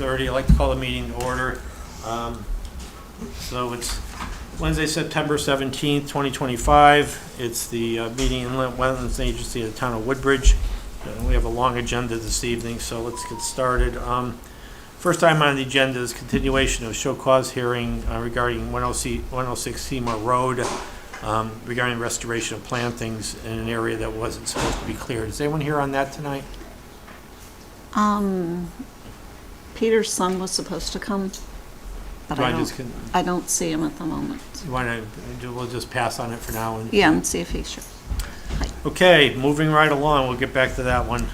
6:30. I'd like to call the meeting to order. So it's Wednesday, September 17th, 2025. It's the meeting in Wetlands Agency of the Town of Woodbridge. We have a long agenda this evening, so let's get started. First item on the agenda is continuation of show cause hearing regarding 106 Seymour Road, regarding restoration of plantings in an area that wasn't supposed to be cleared. Is anyone here on that tonight? Peter's son was supposed to come, but I don't see him at the moment. You want to, we'll just pass on it for now. Yeah, and see if he's sure. Okay, moving right along, we'll get back to that one.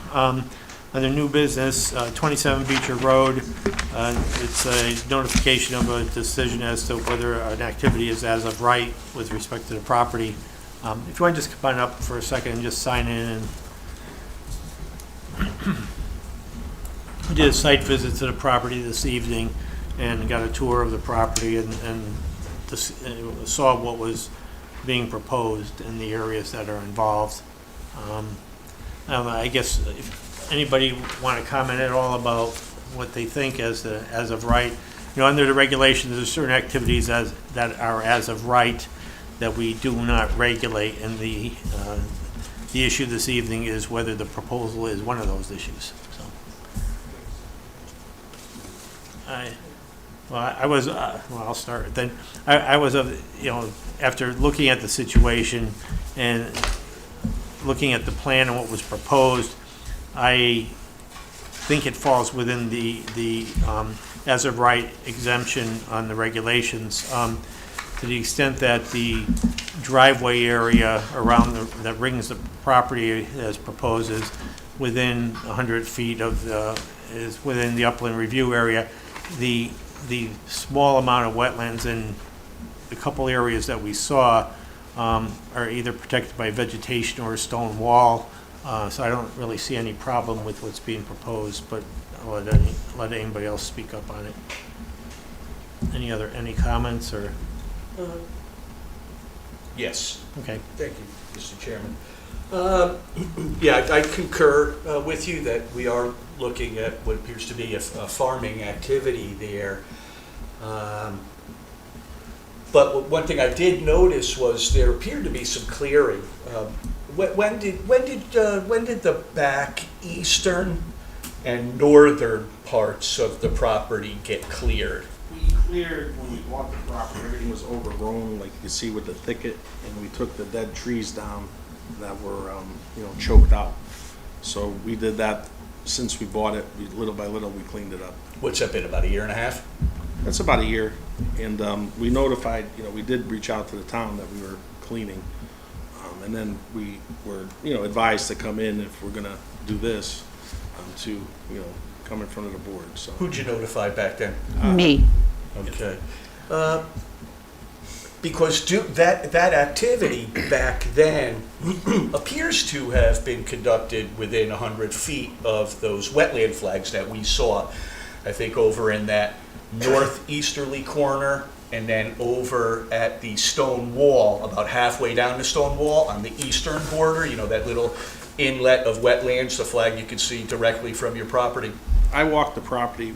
Under new business, 27 Beecher Road, it's a notification of a decision as to whether an activity is as of right with respect to the property. If you want to just come on up for a second and just sign in. We did a site visit to the property this evening and got a tour of the property and saw what was being proposed in the areas that are involved. I guess if anybody want to comment at all about what they think as of right, under the regulations, there's certain activities that are as of right that we do not regulate, and the issue this evening is whether the proposal is one of those issues. I'll start then. I was after looking at the situation and looking at the plan and what was proposed, I think it falls within the as of right exemption on the regulations, to the extent that the driveway area around that rings the property as proposed is within 100 feet of is within the upland review area. The small amount of wetlands in a couple areas that we saw are either protected by vegetation or a stone wall, so I don't really see any problem with what's being proposed, but I'll let anybody else speak up on it. Any comments or? Yes. Okay. Thank you, Mr. Chairman. Yeah, I concur with you that we are looking at what appears to be a farming activity there. But one thing I did notice was there appeared to be some clearing. When did the back eastern and northern parts of the property get cleared? We cleared when we bought the property. Everything was overgrown, like you can see with the thicket, and we took the dead trees down that were choked out. So we did that since we bought it. Little by little we cleaned it up. What's that been, about a year and a half? That's about a year, and we notified, we did reach out to the town that we were cleaning, and then we were advised to come in if we're gonna do this, to come in front of the board. So Who'd you notify back then? Me. Okay. Because that activity back then appears to have been conducted within 100 feet of those wetland flags that we saw, I think over in that northeasterly corner, and then over at the stone wall, about halfway down the stone wall on the eastern border, that little inlet of wetlands, the flag you can see directly from your property. I walked the property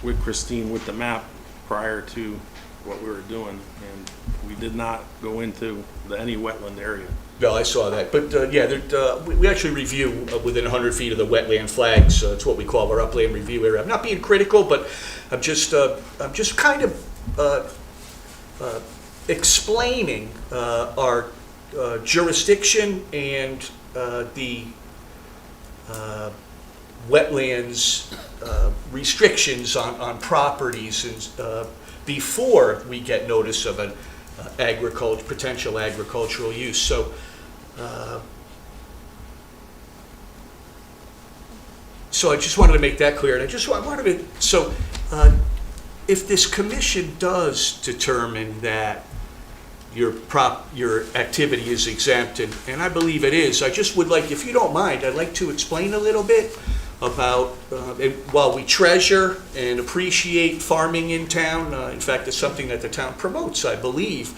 with Christine with the map prior to what we were doing, and we did not go into any wetland area. No, I saw that, but we actually review within 100 feet of the wetland flags. It's what we call our upland review area. I'm not being critical, but I'm just kind of explaining our jurisdiction and the wetlands restrictions on properties and before we get notice of an potential agricultural use. So, so I just wanted to make that clear. And if this commission does determine that your activity is exempt, and I believe it is, I just would like, if you don't mind, I'd like to explain a little bit about, while we treasure and appreciate farming in town, in fact, it's something that the town promotes, I believe,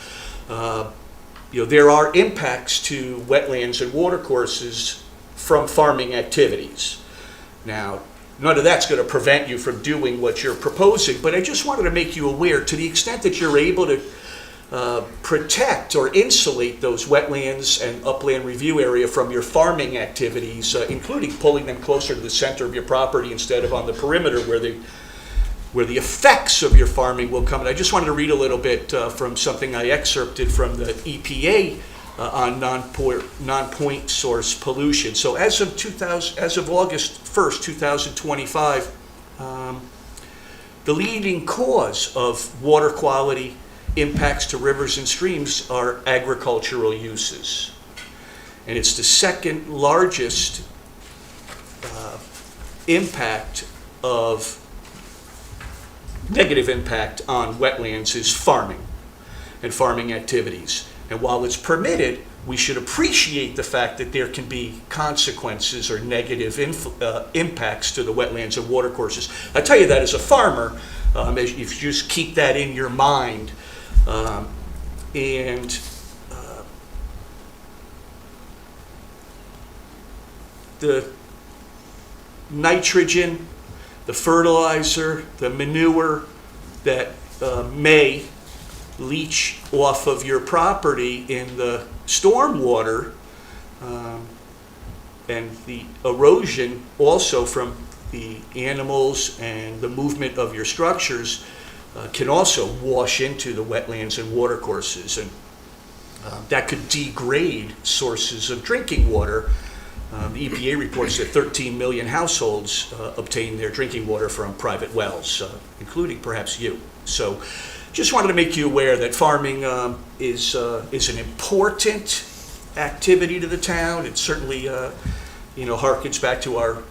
there are impacts to wetlands and watercourses from farming activities. Now, none of that's going to prevent you from doing what you're proposing, but I just wanted to make you aware, to the extent that you're able to protect or insulate those wetlands and upland review area from your farming activities, including pulling them closer to the center of your property instead of on the perimeter where the effects of your farming will come. And I just wanted to read a little bit from something I excerpted from the EPA on non-point source pollution. So as of August 1st, 2025, the leading cause of water quality impacts to rivers and streams are agricultural uses. And it's the second largest negative impact on wetlands is farming and farming activities. And while it's permitted, we should appreciate the fact that there can be consequences or negative impacts to the wetlands and watercourses. I tell you that as a farmer, if you just keep that in your mind. The nitrogen, the fertilizer, the manure that may leach off of your property in the storm water, and the erosion also from the animals and the movement of your structures can also wash into the wetlands and watercourses, and that could degrade sources of drinking water. The EPA reports that 13 million households obtain their drinking water from private wells, including perhaps you. So just wanted to make you aware that farming is an important activity to the town. It certainly harkens back to our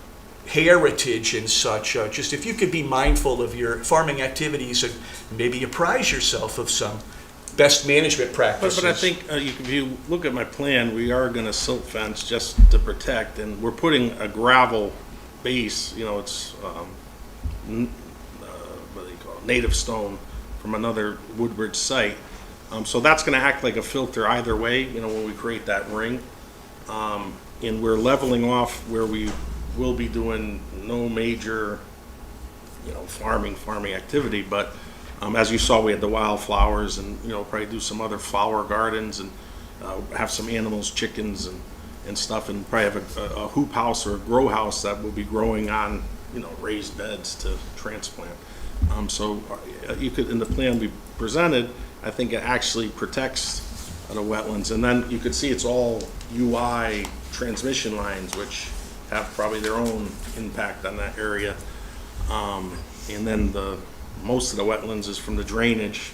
heritage and such. Just if you could be mindful of your farming activities and maybe apprise yourself of some best management practices. But I think if you look at my plan, we are going to silt fence just to protect, and we're putting a gravel base. It's what do you call it? Native stone from another Woodbridge site. So that's going to act like a filter either way. When we create that ring, and we're leveling off where we will be doing no major, farming activity, but. As you saw, we had the wildflowers, and probably do some other flower gardens, and have some animals, chickens, and stuff, and probably have a hoop house or a grow house that will be growing on raised beds to transplant. So you could, in the plan we presented, I think it actually protects the wetlands, and then you could see it's all UI transmission lines, which have probably their own impact on that area, and then most of the wetlands is from the drainage.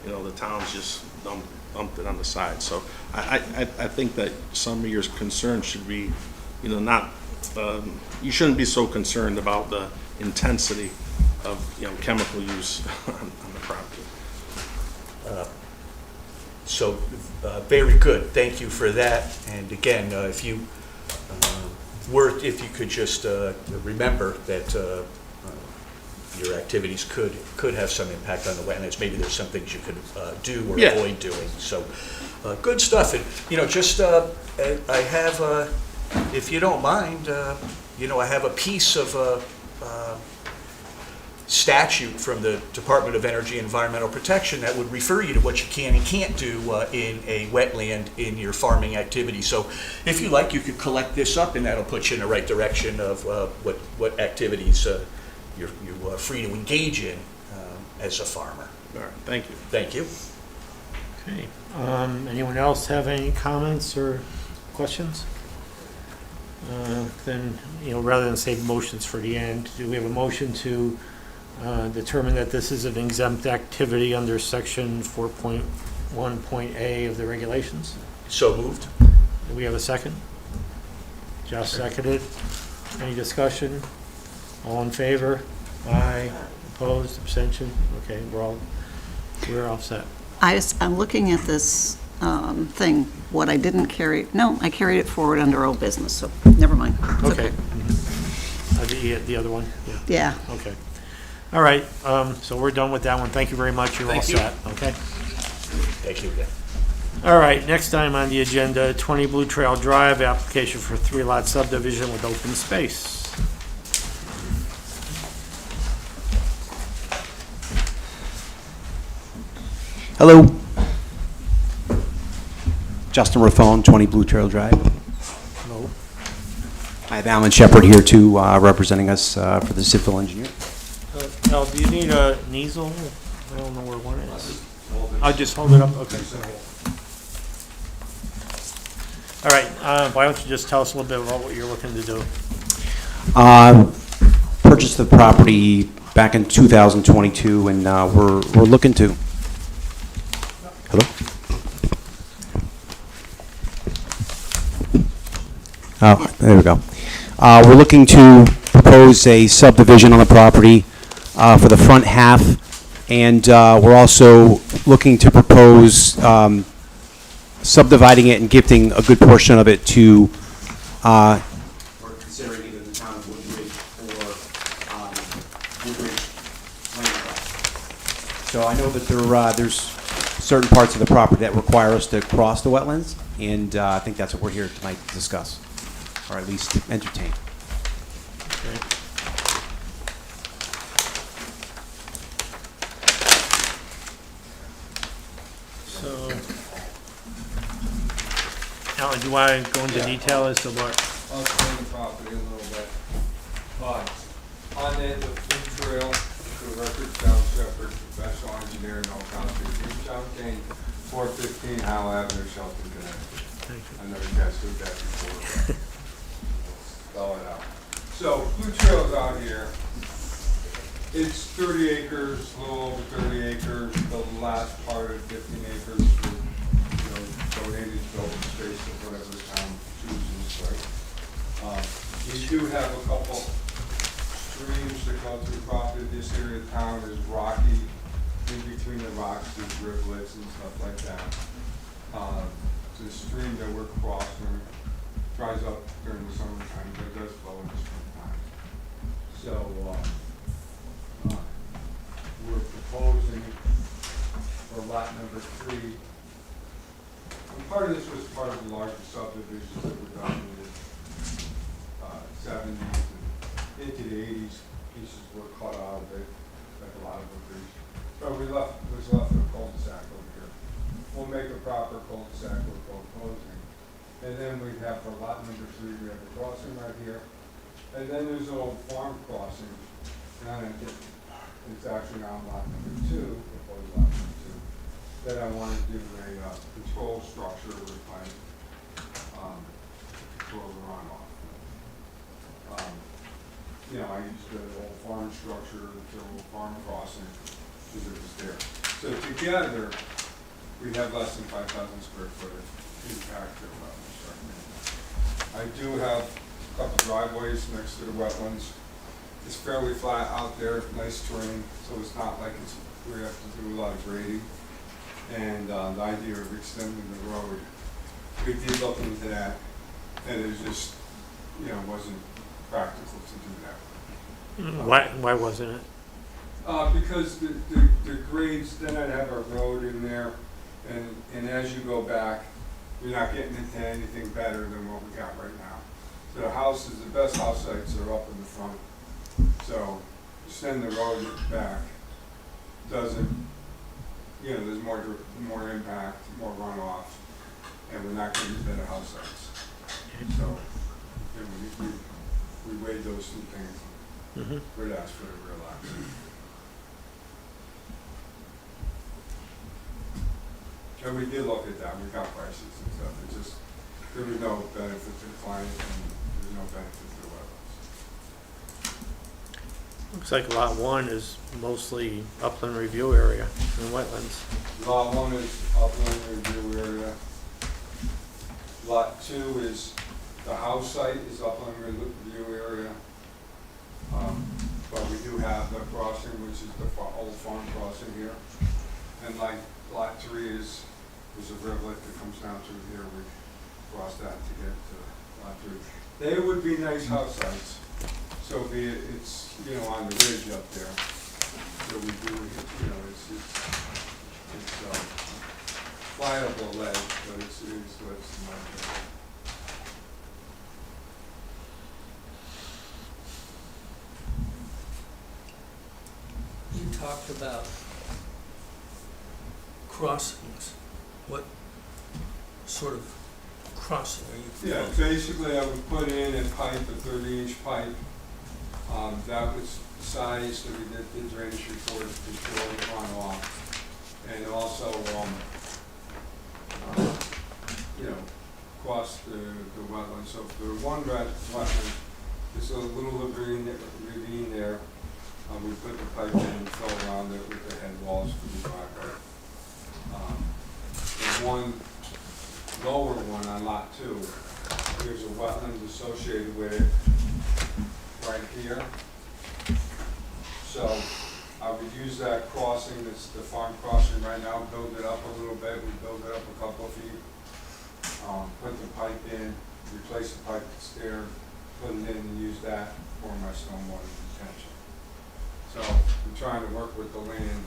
The town's just dumped it on the side. So I think that some of your concerns should be, not, you shouldn't be so concerned about the intensity of, chemical use on the property. Very good. Thank you for that. And again, if you could just remember that your activities could have some impact on the wetlands. Maybe there's some things you could do or avoid doing. So good stuff. And just I have, if you don't mind, I have a piece of statute from the Department of Energy and Environmental Protection that would refer you to what you can and can't do in a wetland in your farming activity. So if you like, you could collect this up, and that'll put you in the right direction of what activities you're free to engage in as a farmer. All right, thank you. Thank you. Okay. Anyone else have any comments or questions? Then, rather than save motions for the end, do we have a motion to determine that this is an exempt activity under section 4.1.a of the regulations? So moved. Do we have a second? Josh seconded. Any discussion? All in favor? Aye. Opposed? Abstention? Okay, we're all set. I'm looking at this thing. What I didn't carry, I carried it forward under old business, so never mind. It's Okay. The other one? Yeah. Okay. All right, so we're done with that one. Thank you very much. You're all set, okay? Thank you again. All right, next item on the agenda, 20 Blue Trail Drive, application for 3-lot subdivision with open space. Hello. Justin Rathone, 20 Blue Trail Drive. Hello. I have Alan Shepard here too, representing us for the civil engineer. Al, do you need a an easel? I don't know where one is. I'll just hold it up, okay. All right, why don't you just tell us a little bit about what you're looking to do? Purchased the property back in 2022, and we're looking to. Hello? Oh, there we go. We're looking to propose a subdivision on the property for the front half, and we're also looking to propose subdividing it and gifting a good portion of it to, or considering either the town of Woodbridge or Woodbridge Land Trust. So I know that there's certain parts of the property that require us to cross the wetlands, and I think that's what we're here tonight to discuss, or at least entertain. So, Alan, do you want to go into detail as to what? I'll explain the property a little bit. On the food trail, the record John Shepherd, professional engineer, no conflict. John Kane, 415 Howell Avenue, Shelton, Connecticut. I know you guys heard that before. Spell it out. So, food trail's out here. It's 30 acres, a little over 30 acres. The last part of 15 acres was, donated to open space or whatever the town chooses, right? You do have a couple streams that go through property. This area of town is rocky. In between the rocks, there's rivulets and stuff like that. The stream that we're crossing dries up during the summertime, but it does flow in the springtime. So, we're proposing for lot number 3. And part of this was part of the larger subdivisions that were done in the 70s and into the 80s. Pieces were cut out of it, like a lot of them. So was left a cul-de-sac over here. We'll make a proper cul-de-sac with both closing. And then we have for lot number 3, we have a crossing right here. And then there's an old farm crossing. And it's actually on lot number 2, proposed lot number 2, that I want to do a control structure with my control the runoff. I used the old farm structure, the old farm crossing, because it was there. So together, we have less than 5,000 square foot of impact to wetlands right now. I do have a couple driveways next to the wetlands. It's fairly flat out there, nice terrain, so it's not like we have to do a lot of grading. And the idea of extending the road, we did look into that, and it was just, wasn't practical to do that. Why wasn't it? Because the grades, then I'd have a road in there, and as you go back, you're not getting into anything better than what we got right now. So the best house sites are up in the front. So extend the road back doesn't, there's more impact, more runoff, and we're not getting better house sites. So we weighed those two things. We'd ask for the real action. And we did look at that. We got prices and stuff. There was no benefit to the client, and there was no benefit to the wetlands. Looks like lot 1 is mostly upland review area and wetlands. Lot 1 is upland review area. Lot 2 is, the house site is upland review area. But we do have the crossing, which is the old farm crossing here. And like lot 3 is a rivulet that comes down through here. We cross that to get to lot 3. They would be nice house sites. So it's, on the ridge up there. So we do, it's flyable ledge, but it's not. You talked about crossings, what sort of crossing are you? Yeah, basically I would put in a pipe, a 30-inch pipe. That was sized, so we did the drainage report before the runoff. And also, cross the wetland. So for one wetland, there's a little ravine there. We put the pipe in and fill around it with the head walls for the driveway. The one lower one on lot 2, there's a wetland associated with it right here. So I would use that crossing, that's the farm crossing right now, build it up a little bit. We build it up a couple of feet. Put the pipe in, replace the pipe that's there, put it in and use that for my stormwater retention. So I'm trying to work with the land,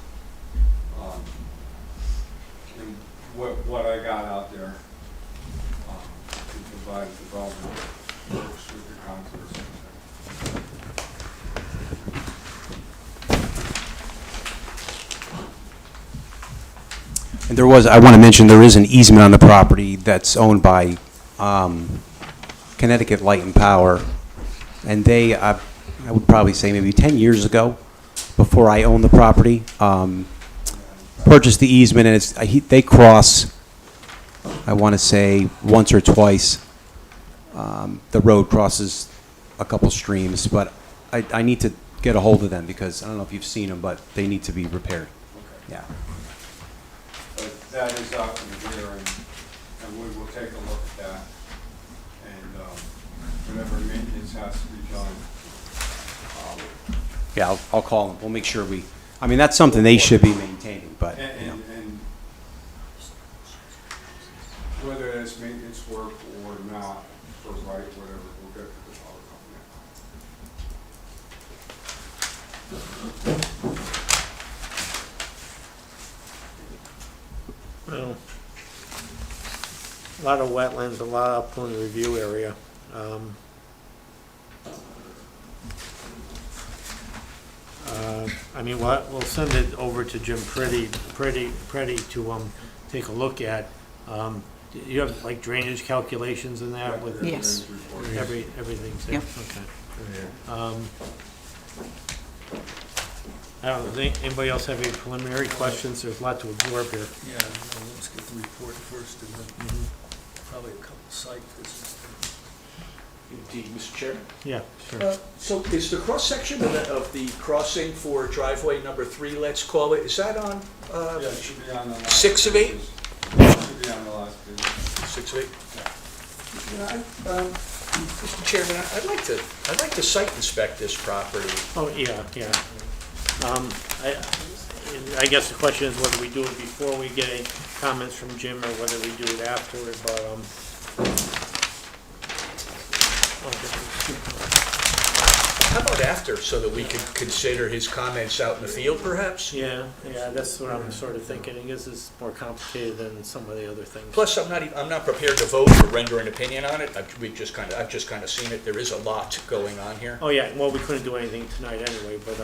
and what I got out there, to provide development works with the contours. And I want to mention, there is an easement on the property that's owned by Connecticut Light and Power. And they, I would probably say maybe 10 years ago, before I owned the property, purchased the easement, and they cross, I want to say, once or twice. The road crosses a couple streams, but I need to get a hold of them because I don't know if you've seen them, but they need to be repaired. Yeah. But that is out in here, and we will take a look at that. And whatever maintenance has to be done. Yeah, I'll call them. We'll make sure I mean, that's something they should be maintaining, but, you know. And whether it's maintenance work or not, for right, whatever, we'll get to the power company. Well, a lot of wetlands, a lot of upland review area. I mean, we'll send it over to Jim Pretty to take a look at. You have like drainage calculations in that with Yes. everything's there? Yep. Okay. I don't think, anybody else have any preliminary questions? There's a lot to absorb here. Yeah, well, let's get the report first and then probably a couple site visits. Indeed, Mr. Chairman. Yeah, sure. So is the cross-section of the crossing for driveway number 3, let's call it, is that on Yeah, it should be on the last 6 of 8? pages. It should be on the last page. 6 of 8? Mr. Chairman, I'd like to site inspect this property. Oh, yeah. I guess the question is whether we do it before we get any comments from Jim or whether we do it afterward, but, How about after, so that we could consider his comments out in the field, perhaps? yeah, that's what I'm sort of thinking. I guess it's more complicated than some of the other things. Plus, I'm not prepared to vote or render an opinion on it. I've just kind of seen it. There is a lot going on here. Oh, yeah, well, we couldn't do anything tonight anyway, but,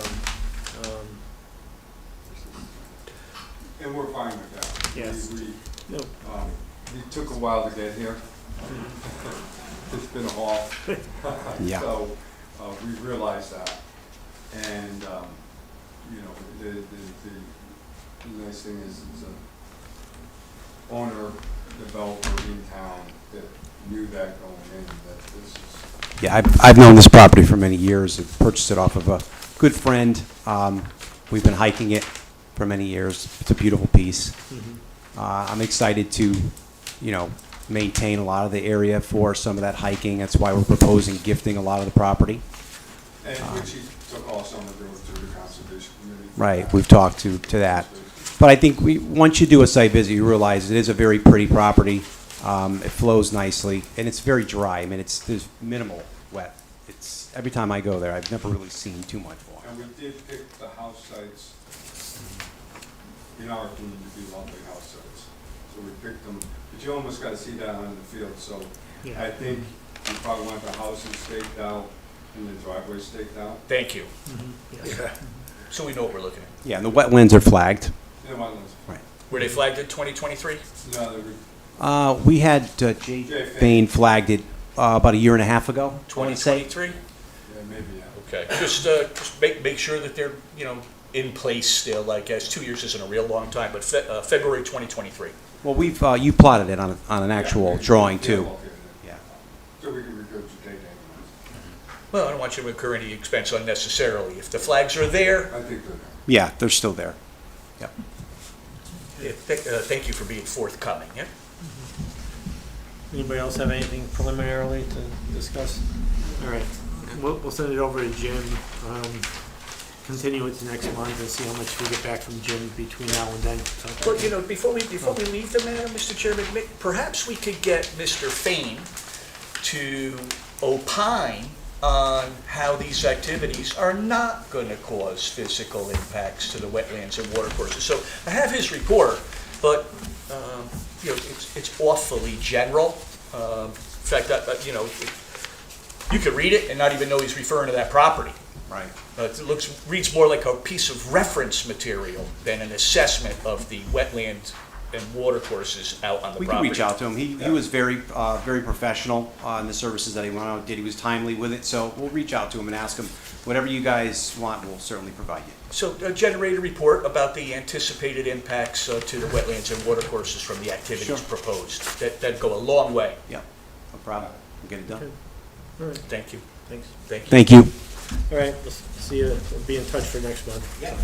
And we're fine with that. Yes. No. It took a while to get here. It's been a haul. Yeah. So, we realize that. And, the nice thing is it's an owner, developer in town that knew that going in, that this is. Yeah, I've known this property for many years. I purchased it off of a good friend. We've been hiking it for many years. It's a beautiful piece. I'm excited to, maintain a lot of the area for some of that hiking. That's why we're proposing gifting a lot of the property. And which he took all summer to go through the conservation committee. Right, we've talked to that. But I think once you do a site visit, you realize it is a very pretty property. It flows nicely, and it's very dry. I mean, there's minimal wet. Every time I go there, I've never really seen too much water. And we did pick the house sites, in our opinion, to be lovely house sites. So we picked them, but you almost gotta see that on the field, so Yeah. I think we probably want the houses staked out and the driveway staked out. Thank you. Yes. So we know what we're looking at. Yeah, and the wetlands are flagged. Yeah, wetlands. Right. Were they flagged in 2023? No, they were, We had Jay Bain flagged it about a year and a half ago, I want to say. 2023? yeah, maybe, yeah. Okay, just make sure that they're, in place still, I guess. 2 years isn't a real long time, but February 2023. Well, you plotted it on an actual drawing too. Yeah. So we can regurgitate that. Well, I don't want you to incur any expense unnecessarily. If the flags are there, I think they're there. Yeah, they're still there. Yep. thank you for being forthcoming, yeah? Anybody else have anything preliminarily to discuss? All right, we'll send it over to Jim, continue it to next month and see how much we get back from Jim between now and then. So- Well, before we leave the matter, Mr. Chairman, perhaps we could get Mr. Fain to opine on how these activities are not going to cause physical impacts to the wetlands and watercourses. So I have his report, but it's awfully general. In fact, you could read it and not even know he's referring to that property. Right. It reads more like a piece of reference material than an assessment of the wetland and watercourses out on the We property. can reach out to him. He was very professional in the services that he went out and did. He was timely with it, so we'll reach out to him and ask him, whatever you guys want, we'll certainly provide you. So generate a report about the anticipated impacts to the wetlands and watercourses from the activities Sure. proposed. That'd go a long way. Yeah, no problem. We'll get it done. All right, Thank you. thanks. Thank you. Thank you. All right, we'll see you, we'll be in touch for next month. Yeah.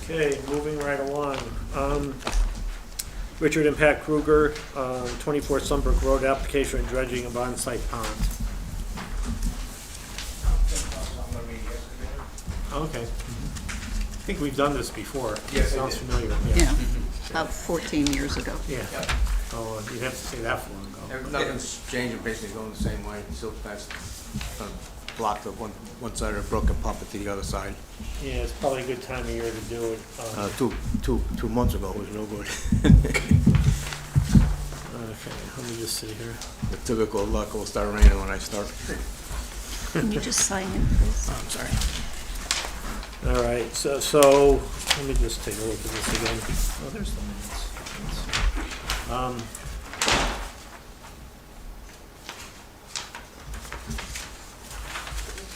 Okay, moving right along. Richard and Pat Kruger, 24 Sunbrook Road, application for dredging of on-site pond. Okay. I think we've done this before. Yes, I Sounds did. familiar, Yeah, about 14 years ago. Yeah. Oh, you'd have to say that for long ago. Nothing's changing, basically going the same way, silt fence, block the one side of the brook and pump it to the other side. Yeah, it's probably a good time of year to do it. 2 months ago, it was no good. Okay, let me just see here. The typical luck will start raining when I start. Can you just sign in, please? I'm sorry. All right, so let me just take a look at this again. Oh, there's the minutes.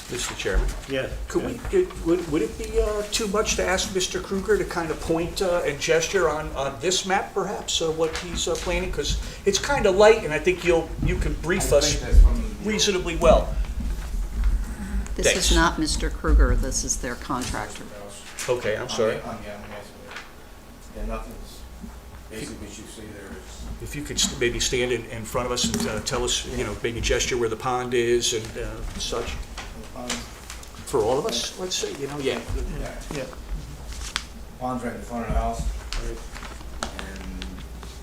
Mr. Chairman. Yeah. Would it be too much to ask Mr. Kruger to kind of point and gesture on this map, perhaps, what he's planning? Because it's kind of light, and I think you can brief us reasonably well. This Thanks. is not Mr. Kruger, this is their contractor. Okay, I'm sorry. Yeah, nothing's, basically what you see there is. If you could maybe stand in front of us and tell us, maybe gesture where the pond is and such. For all of us, let's say, yeah. Yeah. Pond's right in front of the house. And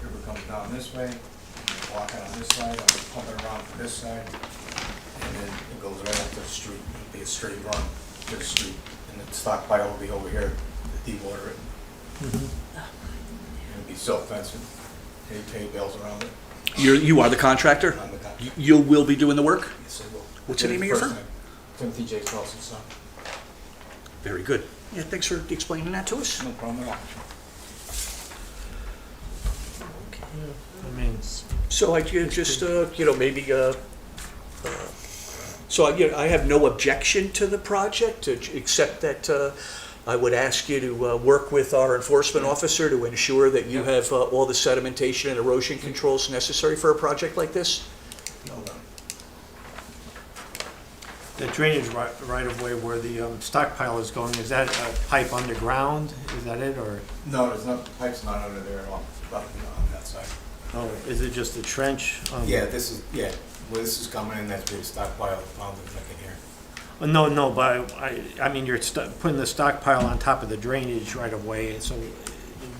river comes down this way, and you're walking on this side, I'm pumping around to this side. And then it goes right up to the street, it'll be a straight run to the street. And the stockpile will be over here to dewater it. It'll be silt fencing, hay bales around it. You are the contractor? I'm the guy. You will be doing the work? Yes, I will. What's the name of your firm? Timothy J. Carlson, son. Very good. Yeah, thanks for explaining that to us. No problem at all. I mean, So I just, maybe, so I have no objection to the project, except that I would ask you to work with our enforcement officer to ensure that you have all the sedimentation and erosion controls necessary for a project like this. No, no. the drainage right of way where the stockpile is going, is that a pipe underground? Is that it, or? No, there's not, the pipe's not under there at all, on that side. Oh, is it just a trench? Yeah, where this is coming in, that's where the stockpile found it, like in here. No, but I mean, you're putting the stockpile on top of the drainage right of way, so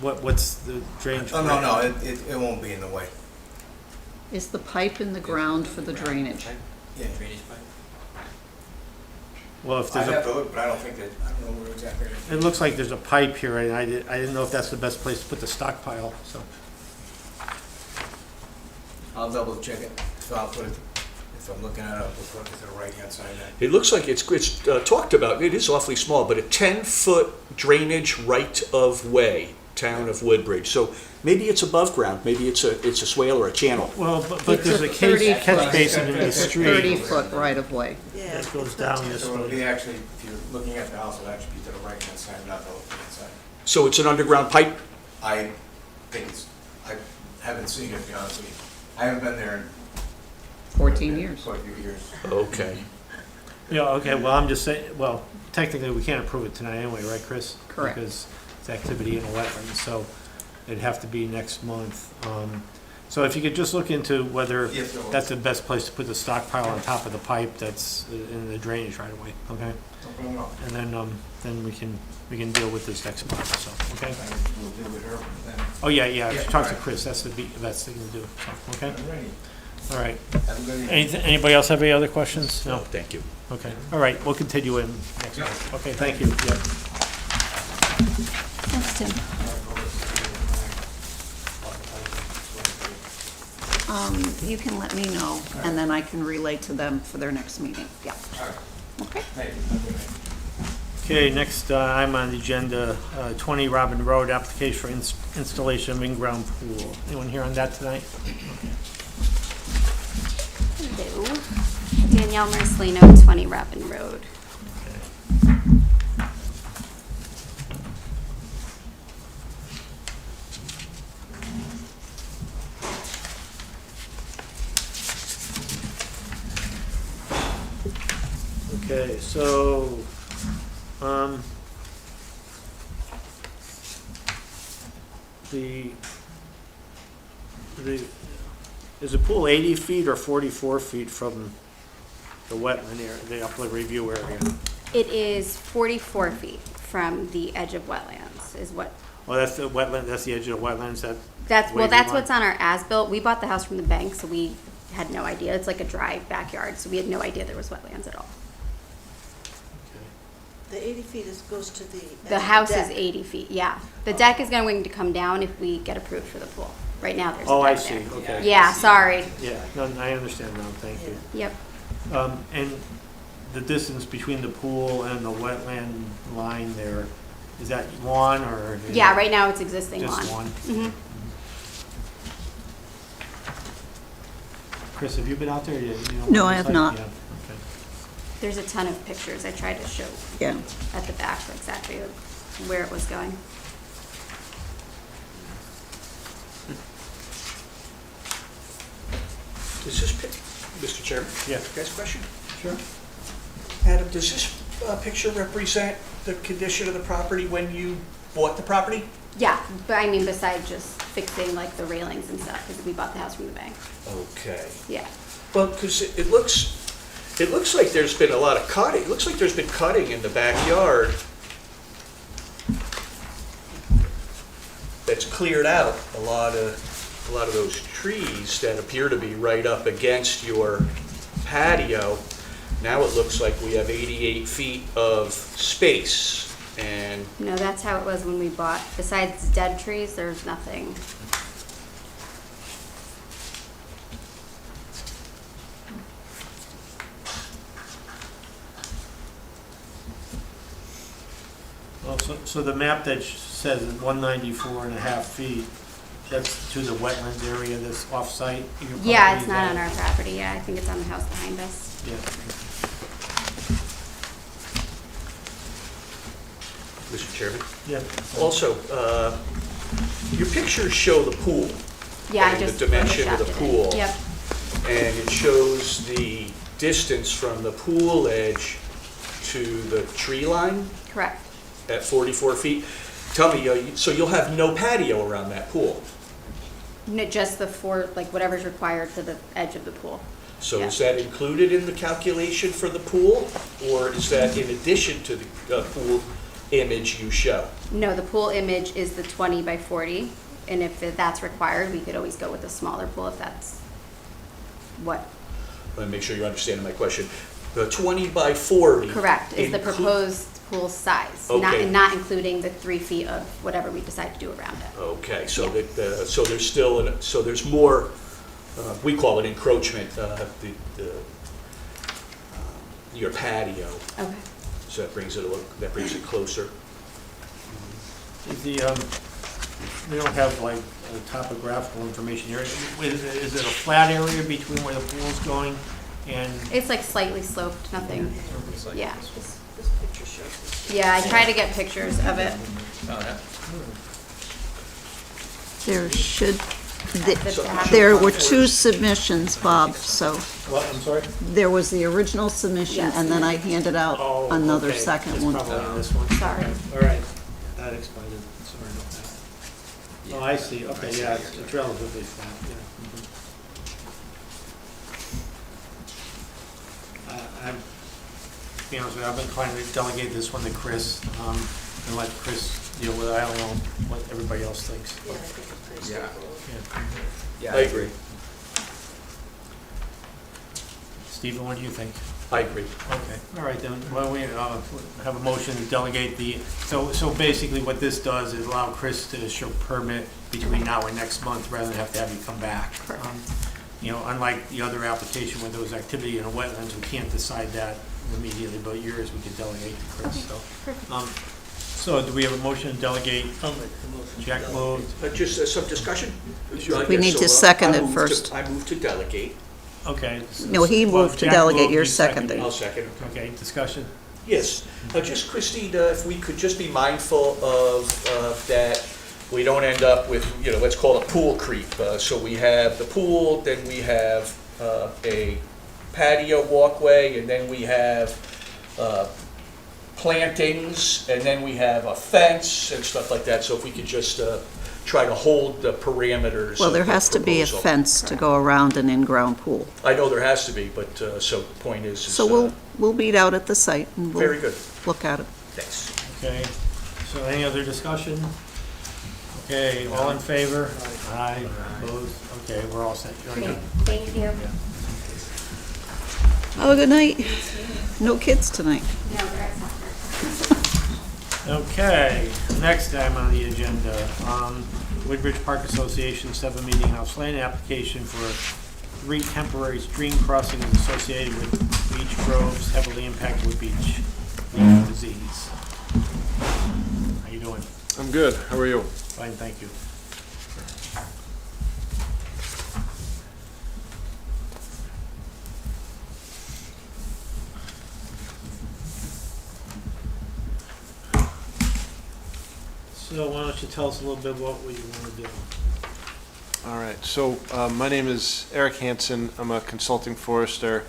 what's the drainage? Oh, no, it won't be in the way. Is the pipe in the ground for the drainage? Yeah, drainage pipe. Well, if I there's have a, to look, but I don't think that, I don't know where exactly. it looks like there's a pipe here, and I didn't know if that's the best place to put the stockpile, so. I'll double check it, so I'll put it, if I'm looking at it, I'll put it to the right-hand side of that. It looks like it's talked about, it is awfully small, but a 10-foot drainage right-of-way, town of Woodbridge. So maybe it's above ground, maybe it's a swale or a channel. Well, but there's a catch basin in the street 30-foot right-of-way. that goes down this So it'll way. be actually, if you're looking at the house, it'll actually be to the right-hand side, not the left-hand side. So it's an underground pipe? I think it's, I haven't seen it, to be honest with you. I haven't been there in 14 years. quite a few years. Okay. Yeah, okay, well, I'm just saying, well, technically, we can't approve it tonight anyway, right, Chris? Correct. Because it's activity in a wetland, so it'd have to be next month. So if you could just look into whether Yes, I will. that's the best place to put the stockpile on top of the pipe that's in the drainage right away, okay? No problem at all. And then we can deal with this next month, so, okay? I will deal with her then. Oh, yeah, Yeah, talk to alright. Chris, that's the best thing to do, so, okay? Alrighty. All right. Have a good evening. Anybody else have any other questions? No? Thank you. Okay, all right, we'll continue in next month. Okay, thank you, yeah. Thanks, Tim. You can let me know, and then I can relay to them for their next meeting. Yeah. All right. Okay. Thank you. Have a good night. Okay, next item on the agenda, 20 Robin Road, application for installation of in-ground pool. Anyone here on that tonight? Hello. Danielle Marcelino, 20 Robin Road. Okay, so, is the pool 80 feet or 44 feet from the wetland area, the upland review area? It is 44 feet from the edge of wetlands is what, Well, that's the wetland, that's the edge of the wetlands, that's wavy that's line? what's on our as-built. We bought the house from the bank, so we had no idea. It's like a dry backyard, so we had no idea there was wetlands at all. The 80 feet goes to the. The house is 80 feet, yeah. The deck is going to come down if we get approved for the pool. Right now, there's a Oh, I deck see, there. okay. Yeah, sorry. Yeah, no, I understand now, thank you. Yep. And the distance between the pool and the wetland line there, is that lawn or? Yeah, right now it's existing lawn. Just lawn? Mhm. Chris, have you been out there? You know No, what I it have looks not. like? Yeah, okay. There's a ton of pictures I tried to show Yeah. at the back exactly where it was going. Does this Mr. Chairman? Yeah. Guys, question? Sure. Adam, does this picture represent the condition of the property when you bought the property? Yeah, but I mean, besides just fixing like the railings and stuff, because we bought the house from the bank. Okay. Yeah. Well, because it looks like there's been a lot of cutting. It looks like there's been cutting in the backyard that's cleared out a lot of those trees that appear to be right up against your patio. Now it looks like we have 88 feet of space, and No, that's how it was when we bought. Besides dead trees, there's nothing. Well, so the map that says 194.5 feet, that's to the wetlands area that's off-site? Your Yeah, property, it's is not on that- our property. Yeah, I think it's on the house behind us. Yeah. Mr. Chairman. Yeah. Also, your pictures show the pool, Yeah, And I the just dimension of the photoshopped it in. pool. Yep. and it shows the distance from the pool edge to the tree line Correct. at 44 feet. Tell me, so you'll have no patio around that pool? No, just the four, like whatever's required for the edge of the pool. So is Yeah. that included in the calculation for the pool, or is that in addition to the pool image you show? No, the pool image is the 20 by 40, and if that's required, we could always go with a smaller pool if that's what Let me make sure you're understanding my question. The 20 by 40. Correct, is the inclu- proposed pool size, Okay. not including the 3 feet of whatever we decide to do around it. Okay, so Yeah. that, so there's still, so there's more, we call it encroachment, your patio, Okay. so that brings it a little, that brings it closer. Is the, we don't have like topographical information here. Is it a flat area between where the pool's going and? It's like slightly sloped, nothing, yeah. This picture shows this. Yeah, I try to get pictures of it. There should, The back. there were two submissions, Bob, so What, I'm sorry? there was the original submission, and then I handed out Oh, another okay. second It's one. probably this one. Sorry. All right, that explains it, sorry about that. Oh, I see, okay, yeah, it's relatively flat, yeah. I'm, to be honest with you, I've been inclined to delegate this one to Chris, and let Chris deal with it. I don't know what everybody else thinks. Yeah, I think it's pretty Yeah. straightforward. Yeah. I agree. Stephen, what do you think? I agree. Okay, all right then, well, we have a motion to delegate the, so basically what this does is allow Chris to issue a permit between now and next month rather than have to have you come back. Correct. You know, unlike the other application where there was activity in the wetlands, we can't decide that immediately, but yours we could delegate to Chris, so. So do we have a motion to delegate? Jack moved, Just some discussion? We need to second it first. I move to delegate. okay. No, he Well, moved to Jack delegate, moved, you're you seconded. seconding. I'll second. Okay, discussion? Yes, just Christine, if we could just be mindful of that, we don't end up with, you know, let's call it pool creep. So we have the pool, then we have a patio walkway, and then we have plantings, and then we have a fence and stuff like that. So if we could just try to hold the parameters. Well, of there the has to be a proposal. fence to go around an in-ground pool. I know there has to be, but, so the point is. So we'll meet out at the site and Very we'll good, look at it. thanks. Okay, so any other discussion? Okay, all in favor? Aye. Opposed? Okay, we're all set. You're Great, done. thank you. Have a good night. No kids tonight. No, they're at supper. Okay, next item on the agenda, Woodbridge Park Association 7 Meeting House Lane application for 3 temporary stream crossings associated with beach groves heavily impacted with beach leaf disease. How you doing? I'm good. How are you? Fine, thank you. So why don't you tell us a little bit what you want to do? All right. So my name is Eric Hansen. I'm a consulting forester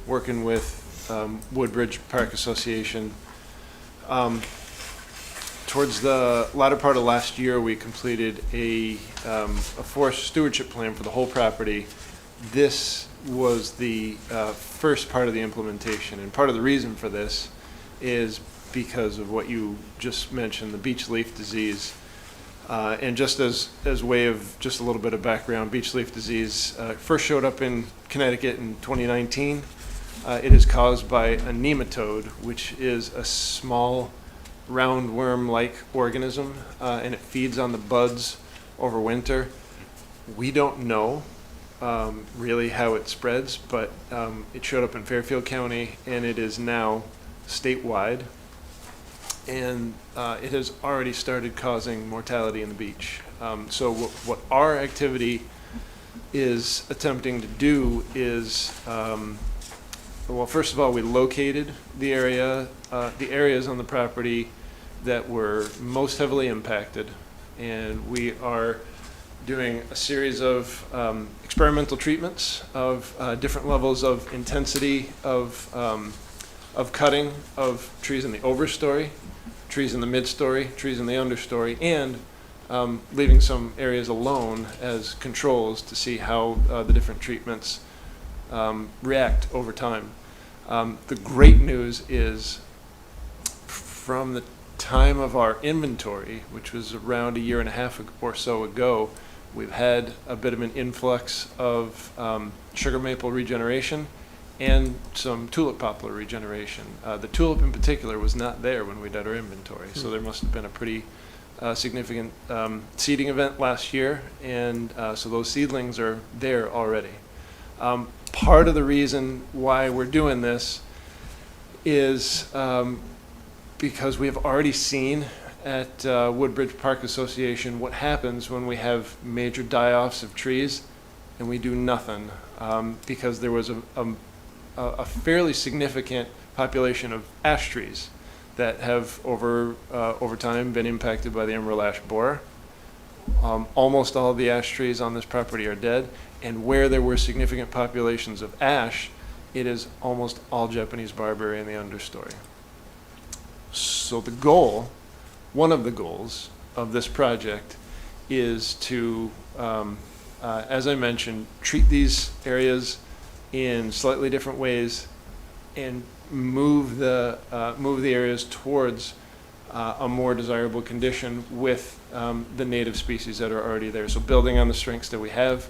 working with Woodbridge Park Association. Towards the latter part of last year, we completed a forest stewardship plan for the whole property. This was the first part of the implementation, and part of the reason for this is because of what you just mentioned, the beach leaf disease. And just as way of just a little bit of background, beach leaf disease first showed up in Connecticut in 2019. It is caused by a nematode, which is a small roundworm-like organism, and it feeds on the buds over winter. We don't know really how it spreads, but it showed up in Fairfield County, and it is now statewide. And it has already started causing mortality in the beach. So what our activity is attempting to do is, well, first of all, we located the areas on the property that were most heavily impacted, and we are doing a series of experimental treatments of different levels of intensity of cutting of trees in the overstory, trees in the mid-story, trees in the understory, and leaving some areas alone as controls to see how the different treatments react over time. The great news is from the time of our inventory, which was around a year and a half or so ago, We've had a bit of an influx of sugar maple regeneration and some tulip poplar regeneration. The tulip in particular was not there when we did our inventory, so there must have been a pretty significant seeding event last year, and so those seedlings are there already. Part of the reason why we're doing this is because we have already seen at Woodbridge Park Association what happens when we have major die-offs of trees and we do nothing, because there was a fairly significant population of ash trees that have over time been impacted by the emerald ash borer. Almost all of the ash trees on this property are dead, and where there were significant populations of ash, it is almost all Japanese barberry in the understory. So the goal, one of the goals of this project is to, as I mentioned, treat these areas in slightly different ways and move the areas towards a more desirable condition with the native species that are already there. So building on the strengths that we have,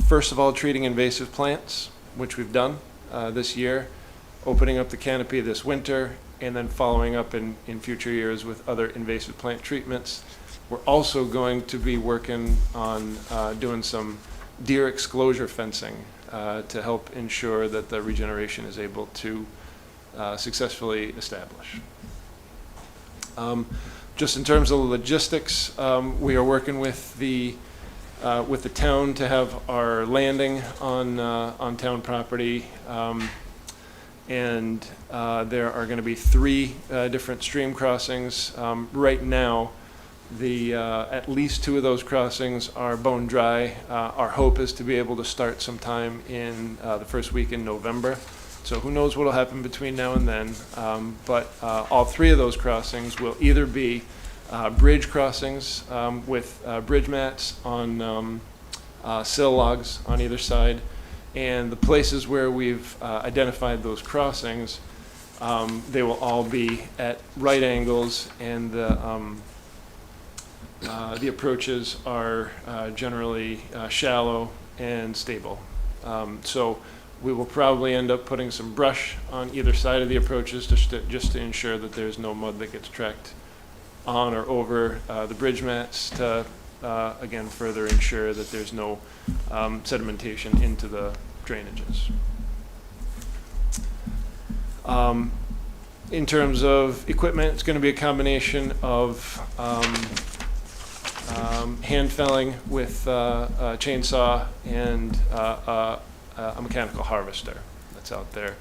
first of all, treating invasive plants, which we've done this year, opening up the canopy this winter, and then following up in future years with other invasive plant treatments. We're also going to be working on doing some deer exclosure fencing to help ensure that the regeneration is able to successfully establish. Just in terms of logistics, we are working with the town to have our landing on town property, and there are going to be 3 different stream crossings. Right now, at least 2 of those crossings are bone dry. Our hope is to be able to start sometime in the first week in November. So who knows what will happen between now and then. But all 3 of those crossings will either be bridge crossings with bridge mats on sill logs on either side. And the places where we've identified those crossings, they will all be at right angles, and the approaches are generally shallow and stable. So we will probably end up putting some brush on either side of the approaches just to ensure that there's no mud that gets tracked on or over the bridge mats to, again, further ensure that there's no sedimentation into the drainages. In terms of equipment, it's going to be a combination of hand felling with a chainsaw and a mechanical harvester that's out there.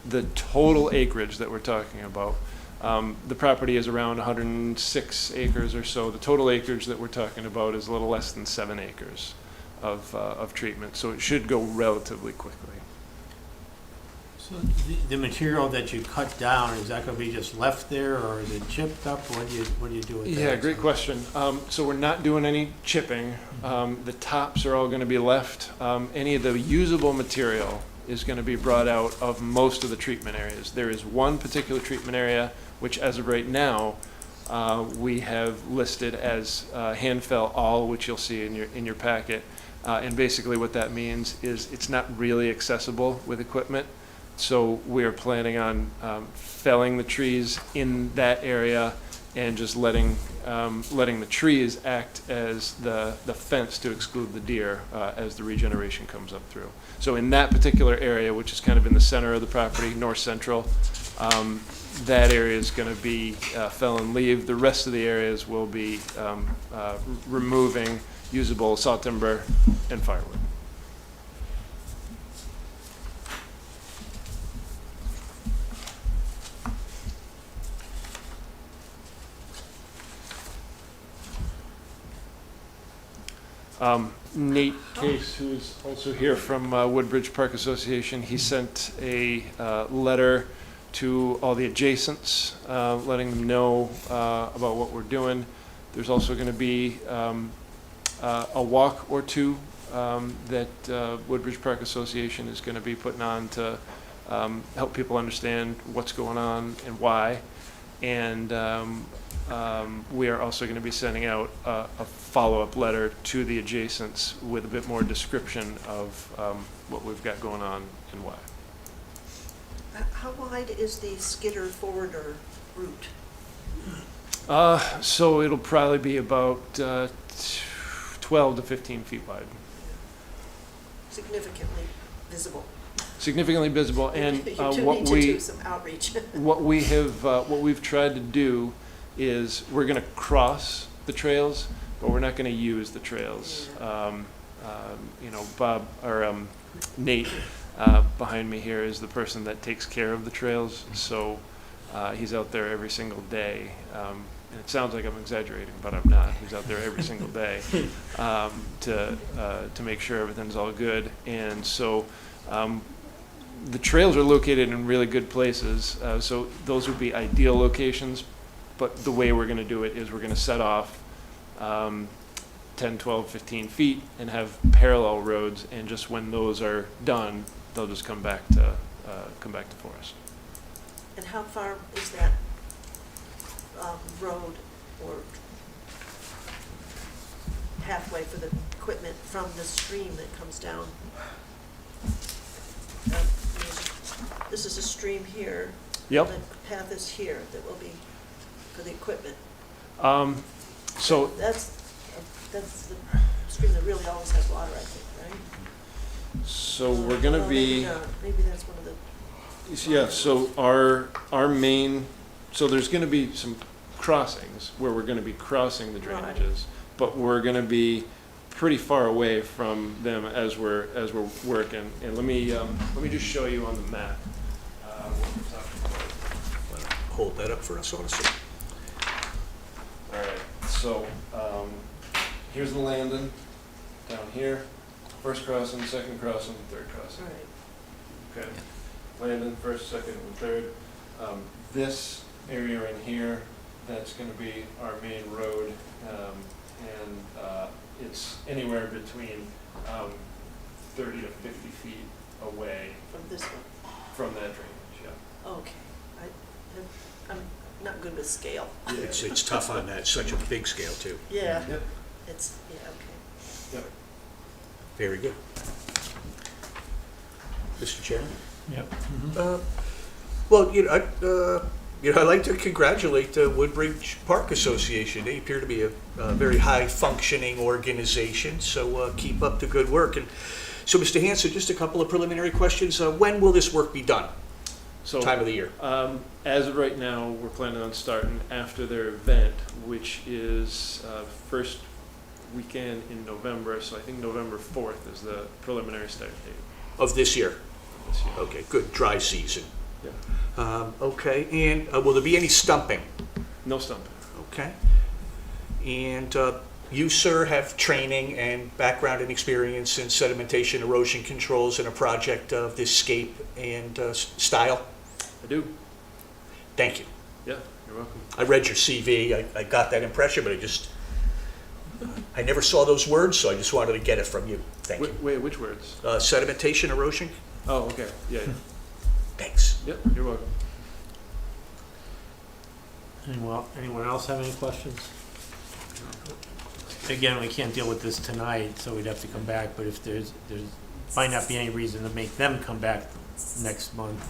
The total acreage that we're talking about, the property is around 106 acres or so. The total acreage that we're talking about is a little less than 7 acres of treatment, so it should go relatively quickly. So the material that you cut down, is that going to be just left there, or is it chipped up? What do you do with that? Yeah, great question. So we're not doing any chipping. The tops are all going to be left. Any of the usable material is going to be brought out of most of the treatment areas. There is one particular treatment area which, as of right now, we have listed as hand fell all, which you'll see in your packet. And basically what that means is it's not really accessible with equipment. So we are planning on felling the trees in that area and just letting the trees act as the fence to exclude the deer as the regeneration comes up through. So in that particular area, which is kind of in the center of the property, north central, that area is going to be fell and leave. The rest of the areas will be removing usable saw timber and firewood. Nate Case, who's also here from Woodbridge Park Association, he sent a letter to all the adjacents, letting them know about what we're doing. There's also going to be a walk or two that Woodbridge Park Association is going to be putting on to help people understand what's going on and why. And we are also going to be sending out a follow-up letter to the adjacents with a bit more description of what we've got going on and why. How wide is the skidder forwarder route? So it'll probably be about 12 to 15 feet wide. Significantly visible. Significantly visible, and You do what need to we do some outreach. what we've tried to do is we're going to cross the trails, but we're not going to use the trails. Bob or Nate behind me here is the person that takes care of the trails, so he's out there every single day. And it sounds like I'm exaggerating, but I'm not. He's out there every single day to make sure everything's all good. And so the trails are located in really good places, so those would be ideal locations. But the way we're going to do it is we're going to set off 10, 12, 15 feet and have parallel roads, and just when those are done, they'll just come back to Forest. And how far is that road or pathway for the equipment from the stream that comes down? This is a stream here. Yep. The path is here that will be for the equipment. So That's the stream that really always has water, I think, right? so we're going to Well, be. maybe not. Maybe that's one of the. Yeah, so our main, so there's going to be some crossings where we're going to be crossing the Right. drainages, but we're going to be pretty far away from them as we're working. And let me just show you on the map what we're talking about. Hold that up for us, honestly. All right, so here's the landing down here, first crossing, second crossing, third crossing. Right. Okay. Landon, first, second, and third. This area in here, that's going to be our main road, and it's anywhere between 30 to 50 feet away From this one. from that drainage, yeah. Okay. I'm not good with scale. It's tough on that, such a big scale too. Yeah. Yep. It's, yeah, okay. Yep. Very good. Mr. Chairman? Yep. Well, I'd like to congratulate the Woodbridge Park Association. They appear to be a very high-functioning organization, so keep up the good work. And so, Mr. Hanson, just a couple of preliminary questions. When will this work be done? So, Time of the year? as of right now, we're planning on starting after their event, which is first weekend in November. So I think November 4th is the preliminary start date Of this year? this year. Okay, good, dry season. Yeah. Okay, and will there be any stumping? No stumping. Okay. And you, sir, have training and background and experience in sedimentation erosion controls in a project of this scape and style? I do. Thank you. Yeah, you're welcome. I read your CV. I got that impression, but I never saw those words, so I just wanted to get it from you. Thank you. Wait, which words? Sedimentation erosion? Oh, okay. Yeah. Yeah. Thanks. Yep, you're welcome. Anyone else have any questions? Again, we can't deal with this tonight, so we'd have to come back, but if there's might not be any reason to make them come back next month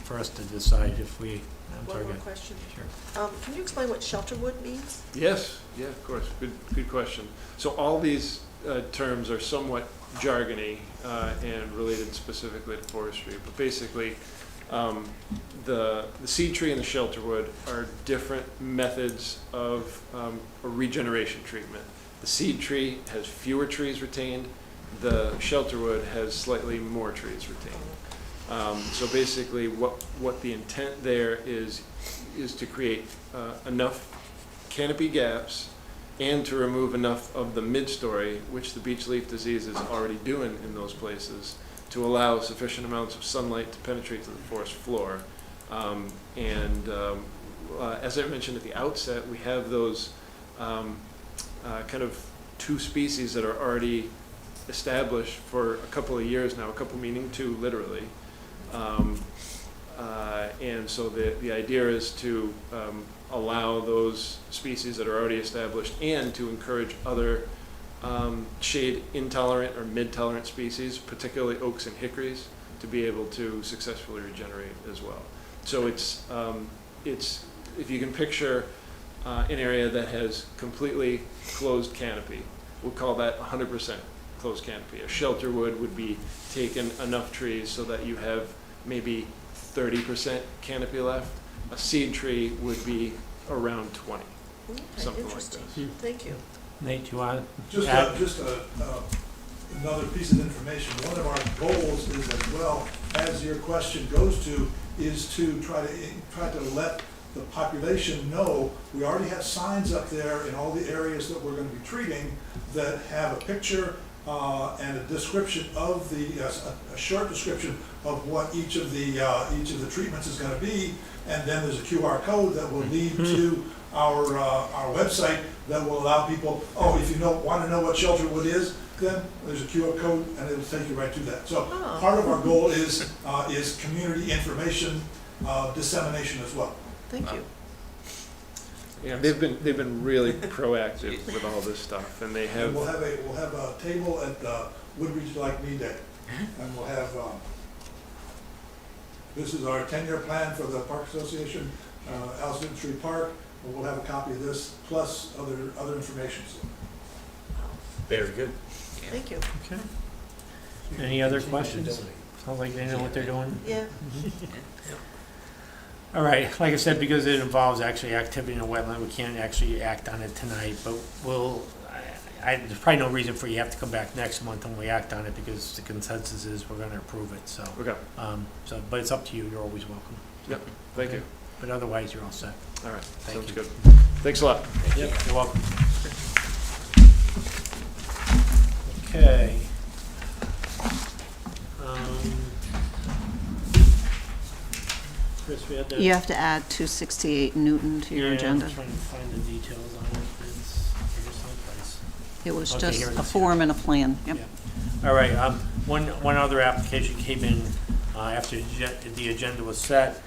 for us to decide if we. I'm One sorry, more go ahead. question. Sure. Can you explain what shelterwood means? Yes, yeah, of course. Good question. So all these terms are somewhat jargony and related specifically to forestry, but basically the seed tree and the shelterwood are different methods of a regeneration treatment. The seed tree has fewer trees retained. The shelterwood has slightly more trees retained. So basically what the intent there is to create enough canopy gaps and to remove enough of the mid-story, which the beech leaf disease is already doing in those places, to allow sufficient amounts of sunlight to penetrate to the forest floor. As I mentioned at the outset, we have those kind of two species that are already established for a couple of years now, a couple meaning two literally. And so the idea is to allow those species that are already established and to encourage other shade intolerant or mid-tolerant species, particularly oaks and hickories, to be able to successfully regenerate as well. So it's if you can picture an area that has completely closed canopy, we'll call that 100% closed canopy. A shelter wood be taking enough trees so that you have maybe 30% canopy left. A seed tree would be around 20, Okay, something like interesting. this. Thank you. Nate, you want Just, to add? another piece of information. One of our goals is, as well as your question goes to, is to try to let the population know, we already have signs up there in all the areas that we're going to be treating that have a picture and a description of a short description of what each of the treatments is going to be, and then there's a QR code that will lead to our website that will allow people, if you want to know what shelter wood is, then there's a QR code and it'll take you right to that. So part of our goal is community information dissemination as well. Thank you. Yeah, they've been really proactive with all this stuff, and they have. And we'll have a table at Woodbridge Like Me Day, and we'll have this is our 10-year plan for the Park Association, Allison Tree Park. And we'll have a copy of this plus other information. So. Very good. Thank you. Okay. Any other questions? Sounds like they know what they're doing. Yeah. All right, like I said, because it involves actually activity in a wetland, we can't actually act on it tonight, but there's probably no reason for you to have to come back next month when we act on it, because the consensus is we're gonna approve it, so. Okay. But it's up to you, you're always welcome. Yep. Thank you. But otherwise, you're all set. All right. Thank Sounds you. good. Thanks a lot. Yep, you're welcome. Okay. Chris, we had that. You have to add 268 Newton to your agenda. I'm trying to find the details on it. It's here someplace. It was Okay, just here it a is. form and a plan, yep. Yeah. All right, one other application came in after the agenda was set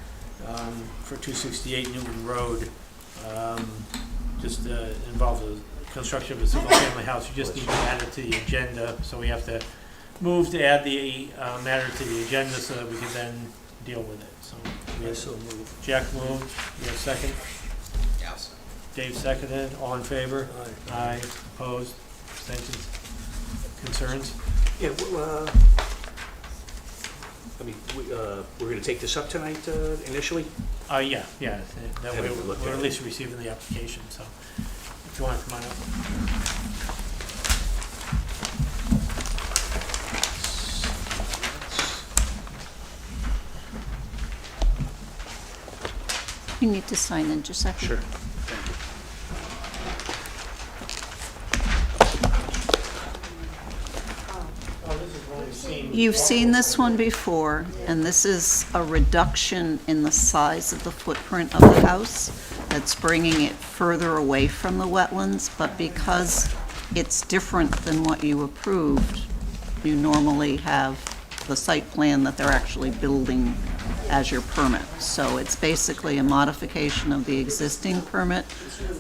for 268 Newton Road. Just involves the construction of a single-family house. You just need to add it to the agenda, so we have to move to add the matter to the agenda so that we can then deal with it. So we have Jack moved. You have a second? Yes. Dave seconded. All in favor? Aye. Opposed? Abstentions? Concerns? Yeah, we're going to take this up tonight initially? Yeah. That way Haven't looked we're at at it. least receiving the application, so if you want to come on up. You need to sign in just a second. Sure. You've seen this one before, and this is a reduction in the size of the footprint of the house that's bringing it further away from the wetlands, but because it's different than what you approved, you normally have the site plan that they're actually building as your permit. So it's basically a modification of the existing permit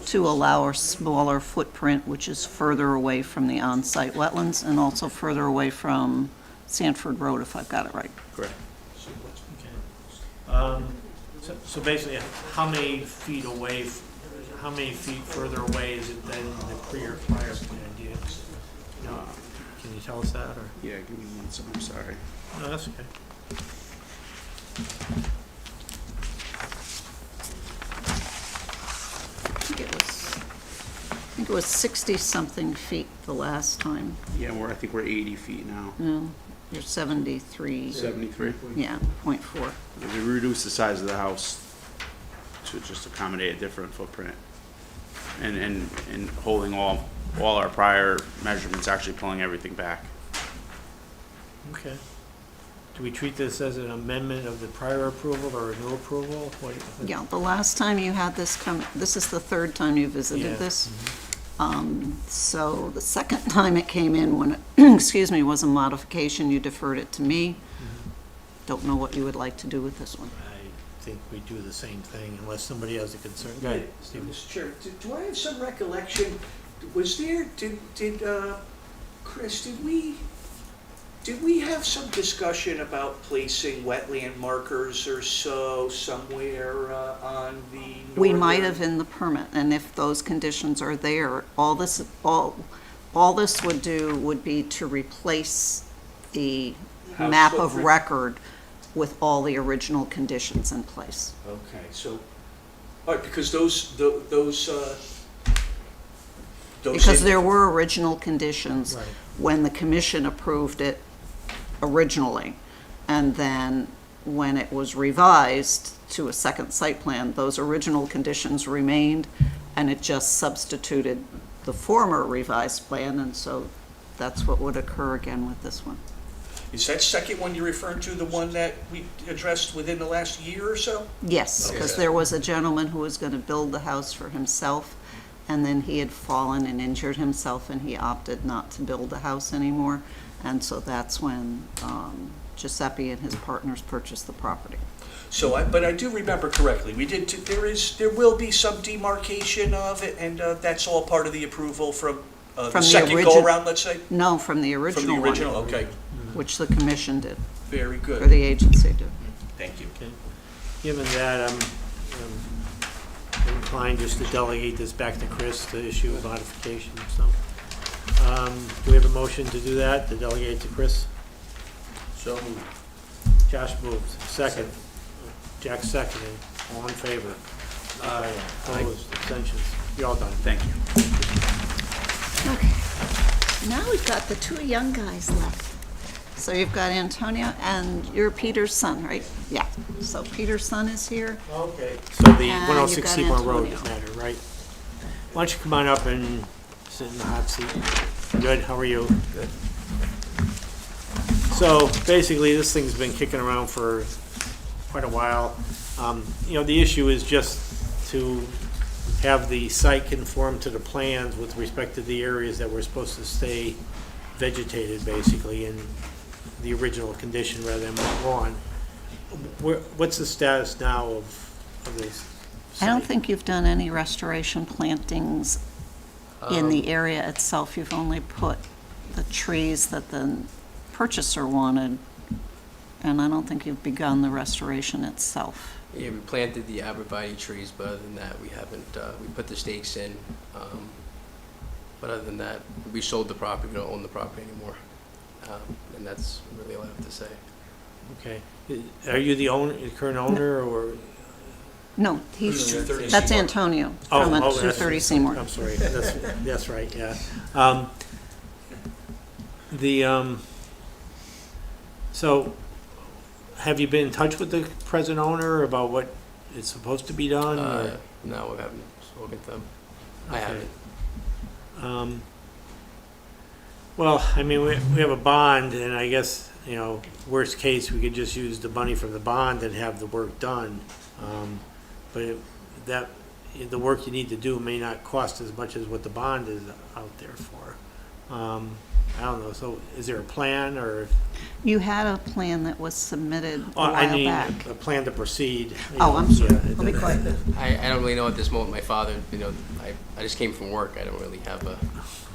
to allow a smaller footprint, which is further away from the on-site wetlands and also further away from Sanford Road, if I've got it right. Correct. Okay. So basically, how many feet further away is it than the prior plan? Do you know, can you tell us that, or? Yeah, give me 1 second, I'm sorry. No, that's okay. I think it was 60-something feet the last time. Yeah, I think we're 80 feet now. No, you're 73. 73. Yeah, .4. We reduced the size of the house to just accommodate a different footprint. And holding all our prior measurements, actually pulling everything back. Okay. Do we treat this as an amendment of the prior approval or a new approval? Yeah, the last time you had this come, this is the third time you Yeah. visited this. Mhm. So the second time it came in, when, excuse me, was a modification, you deferred it to me. Don't know what you would like to do with this one. think we do the same thing unless somebody has a concern. Go ahead, Stephen. Mr. Chairman, do I have some recollection, was there, Chris, did we have some discussion about placing wetland markers or so somewhere on the northern? We might have in the permit, and if those conditions are there, all this would do would be to replace the House map of footprint? record with all the original conditions in place. Okay, so, all right, because those Because there were original conditions Right. when the commission approved it originally. And then when it was revised to a second site plan, those original conditions remained, and it just substituted the former revised plan, and so that's what would occur again with this one. Is that second one you're referring to the one that we addressed within the last year or so? Yes, because Okay. there was a gentleman who was going to build the house for himself, and then he had fallen and injured himself, and he opted not to build the house anymore. And so that's when Giuseppe and his partners purchased the property. So, but I do remember correctly, there will be some demarcation of it, and that's all part of the approval from the From the second origi- go-around, let's say? No, from the From original the one, original, okay, which the commission did, very or good, the agency did. thank you. Okay. Given that, I'm inclined just to delegate this back to Chris to issue a modification, so. Do we have a motion to do that, to delegate to Chris? So moved. Josh moved. Second. Jack seconded. All in favor? Aye. Opposed? Abstentions? You're all done. Thank you. Okay. Now we've got the two young guys left. So you've got Antonio, and you're Peter's son, right? Yeah. So Peter's son is here. Okay. So the And you've 106 got Seymour Road Antonio. matter, right? Why don't you come on up and sit in the hot seat? Good, how are you? Good. So basically, this thing's been kicking around for quite a while. You know, the issue is just to have the site conform to the plans with respect to the areas that were supposed to stay vegetated, basically, in the original condition rather than lawn. What's the status now of this? I don't site? think you've done any restoration plantings in the area itself. You've only put the trees that the purchaser wanted, and I don't think you've begun the restoration itself. Yeah, we planted the arborvitae trees, but other than that, we haven't, we put the stakes in. But other than that, we sold the property, we don't own the property anymore. And that's really all I have to say. Okay. Are you the owner, the current owner, or? No, Who's 230 that's Seymour? Antonio Oh, from oh, that's- 230 Seymour. I'm sorry, that's right, yeah. So, have you been in touch with the present owner about what is supposed to be done? or- No, we haven't spoken to them. I Okay. haven't. Well, I mean, we have a bond, and I guess, you know, worst case, we could just use the money from the bond and have the work done. But the work you need to do may not cost as much as what the bond is out there for. I don't know, so is there a plan, or? You had a plan that was submitted a Oh, I while mean, back. a plan to proceed. you Oh, know, I'm sorry. yeah, Let me quiet. I don't really know at this moment. My father, I just came from work. I don't really have a,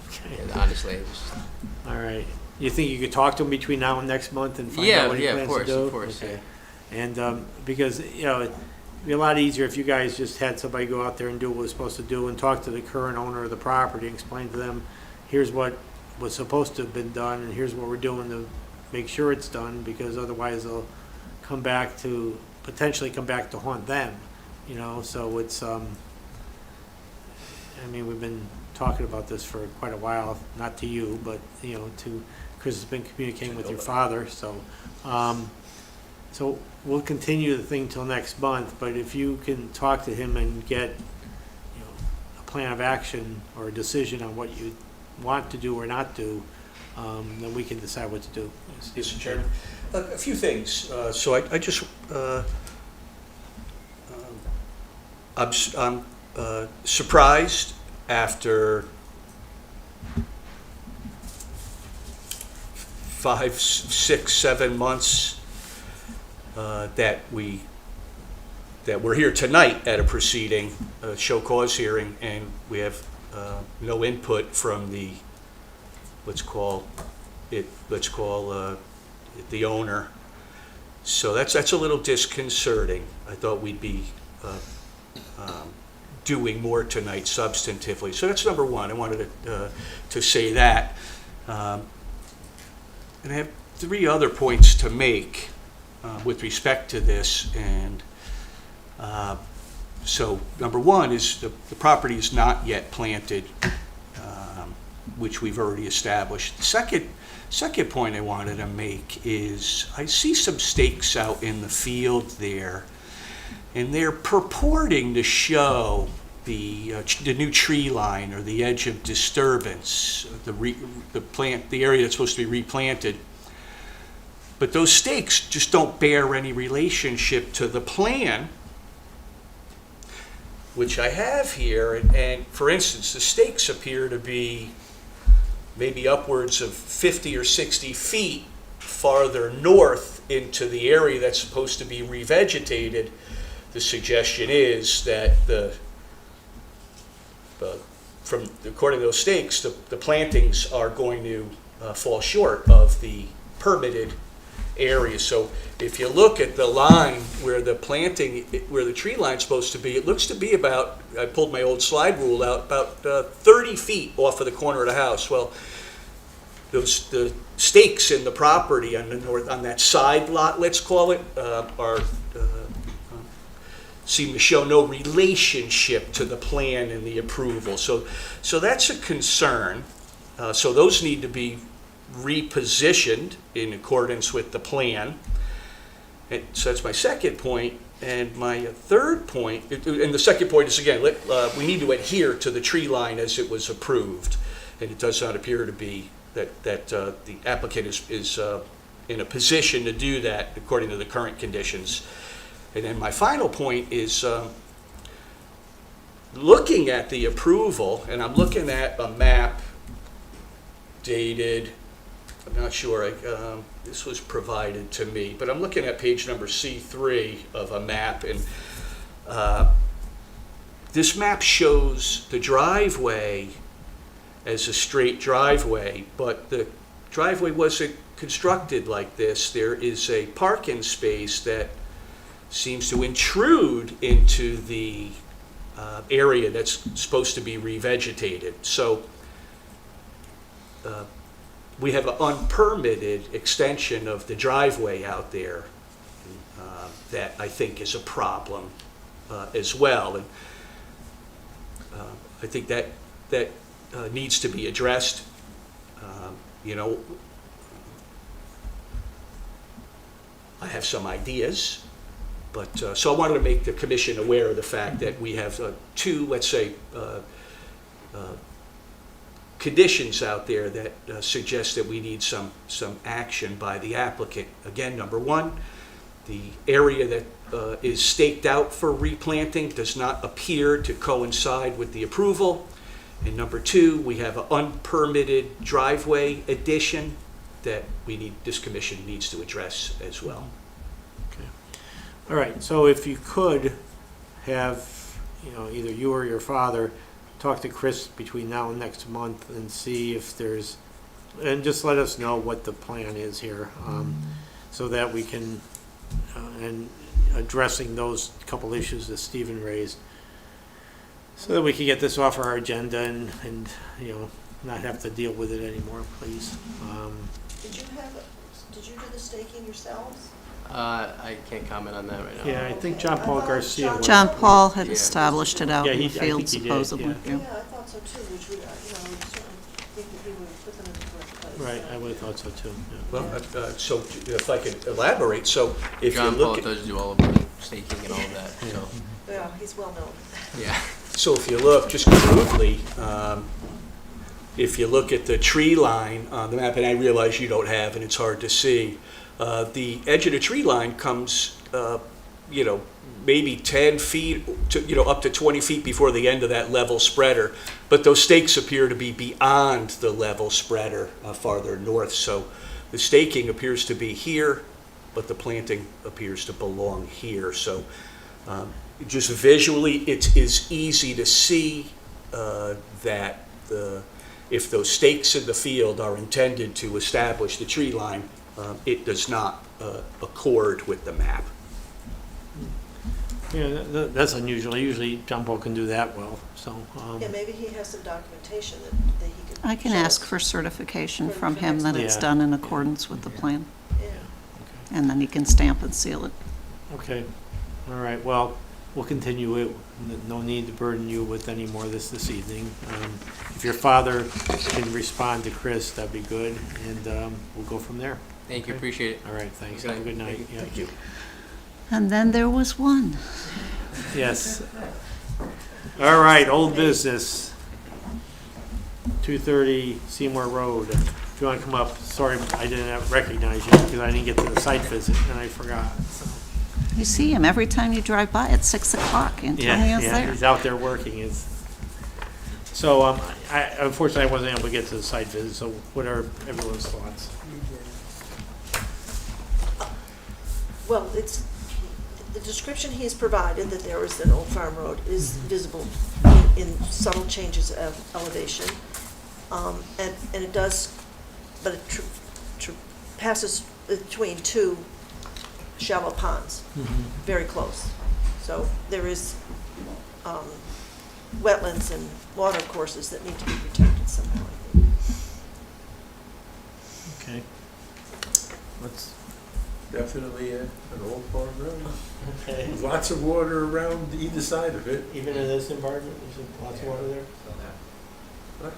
Okay, and honestly, I just, all right. You think you could talk to him between now and next month and find Yeah, out what he yeah, of plans to course, do? of course, Okay. And, because, you know, it'd be a lot easier if you guys just had somebody go out there and do what was supposed to do and talk to the current owner of the property, and explain to them, here's what was supposed to have been done, and here's what we're doing to make sure it's done, because otherwise they'll potentially come back to haunt them, you know, so it's, I mean, we've been talking about this for quite a while, not to you, but, you know, Chris has been communicating with your father, so, so we'll continue the thing till next month, but if you can talk to him and get, you know, a plan of action or a decision on what you want to do or not do, then we can decide what to do. Mr. Chairman, a few things. So I just, I'm surprised after 5, 6, 7 months that we that we're here tonight at a proceeding, a show cause hearing, and we have no input from the, let's call the owner. So that's a little disconcerting. I thought we'd be doing more tonight substantively. So that's number one. I wanted to say that. And I have 3 other points to make with respect to this. And so number one is the property is not yet planted, which we've already established. The second point I wanted to make is I see some stakes out in the field there, and they're purporting to show the new tree line or the edge of disturbance, the area that's supposed to be replanted. But those stakes just don't bear any relationship to the plan, which I have here. And for instance, the stakes appear to be maybe upwards of 50 or 60 feet farther north into the area that's supposed to be revegetated. The suggestion is that according to those stakes, the plantings are going to fall short of the permitted area. So if you look at the line where the tree line's supposed to be, it looks to be about, I pulled my old slide rule out, about 30 feet off of the corner of the house. Well, the stakes in the property on the north, on that side lot, let's call it, seem to show no relationship to the plan and the approval. So that's a concern. So those need to be repositioned in accordance with the plan. And so that's my second point. And my third point, and the second point is, again, we need to adhere to the tree line as it was approved. And it does not appear to be that the applicant is in a position to do that according to the current conditions. And then my final point is looking at the approval, and I'm looking at a map dated, I'm not sure, this was provided to me, but I'm looking at page number C3 of a map, and this map shows the driveway as a straight driveway, but the driveway wasn't constructed like this. There is a parking space that seems to intrude into the area that's supposed to be revegetated. So we have an unpermitted extension of the driveway out there that I think is a problem as well. And I think that needs to be addressed. I have some ideas. But so I wanted to make the commission aware of the fact that we have 2, let's say, conditions out there that suggest that we need some action by the applicant. Again, number one, the area that is staked out for replanting does not appear to coincide with the approval. And number 2, we have an unpermitted driveway addition that this commission needs to address as well. All right, so if you could have, either you or your father talk to Chris between now and next month and see if and just let us know what the plan is here, so that we can, and addressing those couple issues that Stephen raised, so that we can get this off our agenda and not have to deal with it anymore, please. Did you do the staking yourselves? I can't comment on that right now. Yeah, I think John Paul Garcia was. John Paul had Yeah. established it out Yeah, in the I think field he did, supposedly. yeah. Yeah. Yeah, I thought so too, which would, certainly think that he would put them in the correct place. Right, I would have thought so too. Yeah. Well, so if I could elaborate, so if you John Paul look at, does do all of the staking and all of that, so, Yeah, he's well known. yeah. so if you look just crudely, if you look at the tree line on the map, and I realize you don't have, and it's hard to see, the edge of the tree line comes, maybe 10 feet to, up to 20 feet before the end of that level spreader. But those stakes appear to be beyond the level spreader farther north. So the staking appears to be here, but the planting appears to belong here. So Just visually, it is easy to see that if those stakes in the field are intended to establish the tree line, it does not accord with the map. Yeah, that's unusual. Usually John Paul can do that well, so. Yeah, maybe he has some documentation that he could. I can show ask us. for certification For from the him next that one. it's Yeah. done in accordance with the plan, Yeah. and then he can stamp and seal it. Okay, all right, well, we'll continue it. No need to burden you with any more of this evening. If your father can respond to Chris, that'd be good, and we'll go from there. Thank you, Okay. appreciate it. All right, thanks. Good Have a good night. Yeah. Thank you. And then there was one. Yes. All right, old business. 230 Seymour Road. If you want to come up, sorry, I didn't recognize you because I didn't get to the site visit and I forgot. So. You see him every time you drive by at 6 o'clock. Antonio's there. He's out there working. So, unfortunately, I wasn't able to get to the site visit, so what are everyone's thoughts? Well, the description he has provided, that there is an old farm road, is visible in subtle changes of elevation. And it does, but it passes between two shallow ponds, very close. So there is wetlands and water courses that need to be protected somehow, I think. Okay. Let's, Definitely an old farm road. okay. Lots of water around either side of it. Even in this environment, there's lots of water there? What?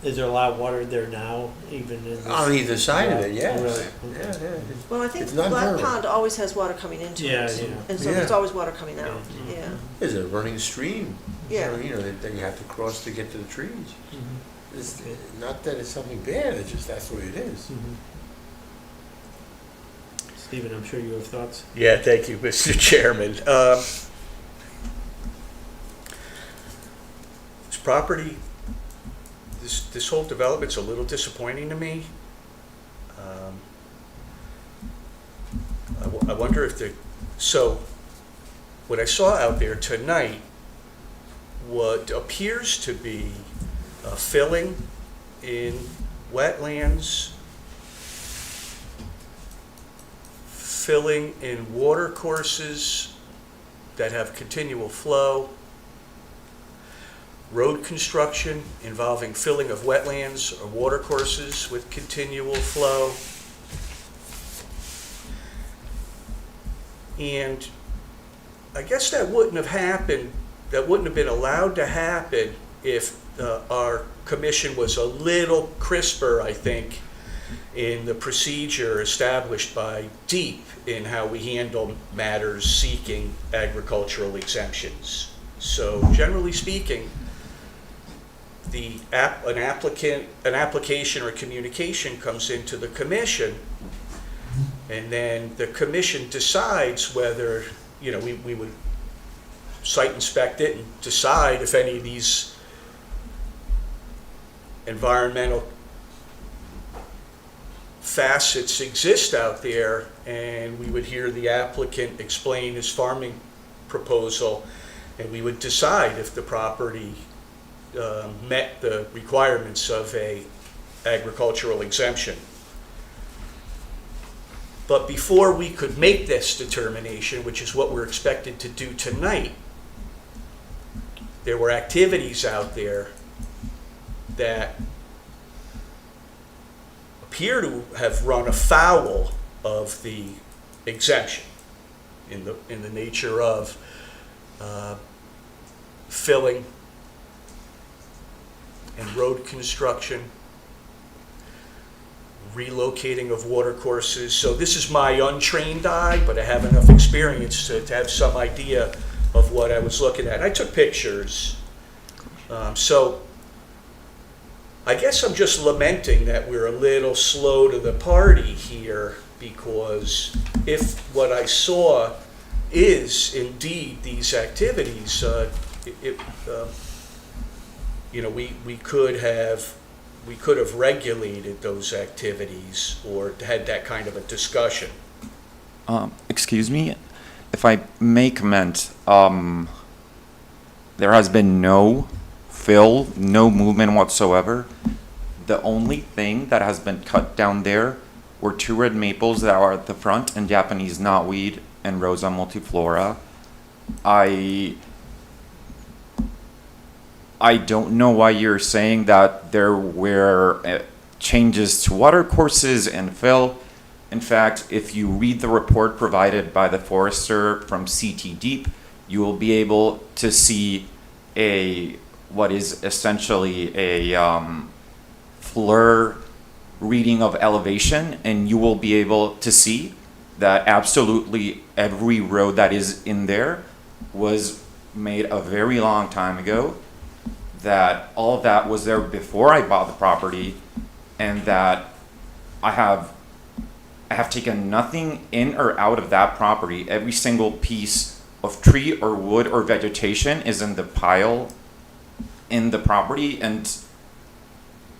Is there a lot of water there now, even in this? On either side of it, Oh, yes. really? Yeah, yeah. Well, I think It's not Black very- Pond always has water coming into Yeah, it. yeah. And so Yeah. there's always water coming out, yeah. There's a running stream. Yeah. You know, that you have to cross to get to the trees. Mhm. It's not that it's something bad, it's just that's the way it is. Mhm. Stephen, I'm sure you have thoughts. Yeah, thank you, Mr. Chairman. This property, this whole development's a little disappointing to me. I wonder if so what I saw out there tonight, what appears to be filling in wetlands, filling in water courses that have continual flow, road construction involving filling of wetlands or water courses with continual flow. And I guess that wouldn't have happened, that wouldn't have been allowed to happen if our commission was a little crisper, I think, in the procedure established by DEEP in how we handle matters seeking agricultural exemptions. So generally speaking, an application or communication comes into the commission, and then the commission decides whether, you know, we would site inspect it and decide if any of these environmental facets exist out there, and we would hear the applicant explain his farming proposal, and we would decide if the property met the requirements of a agricultural exemption. But before we could make this determination, which is what we're expected to do tonight, there were activities out there that appear to have run afoul of the exemption in the nature of filling and road construction, relocating of water courses. So this is my untrained eye, but I have enough experience to have some idea of what I was looking at. I took pictures. So I guess I'm just lamenting that we're a little slow to the party here, because if what I saw is indeed these activities, you know, we could have regulated those activities or had that kind of a discussion. Excuse me, If I may comment, there has been no fill, no movement whatsoever. The only thing that has been cut down there were 2 red maples that are at the front, and Japanese knotweed and Rosa multiflora. I don't know why you're saying that there were changes to water courses and fill. In fact, if you read the report provided by the forester from CT Deep, you will be able to see what is essentially a FLIR reading of elevation, and you will be able to see that absolutely every road that is in there was made a very long time ago, that all of that was there before I bought the property, and that I have taken nothing in or out of that property. Every single piece of tree or wood or vegetation is in the pile in the property, and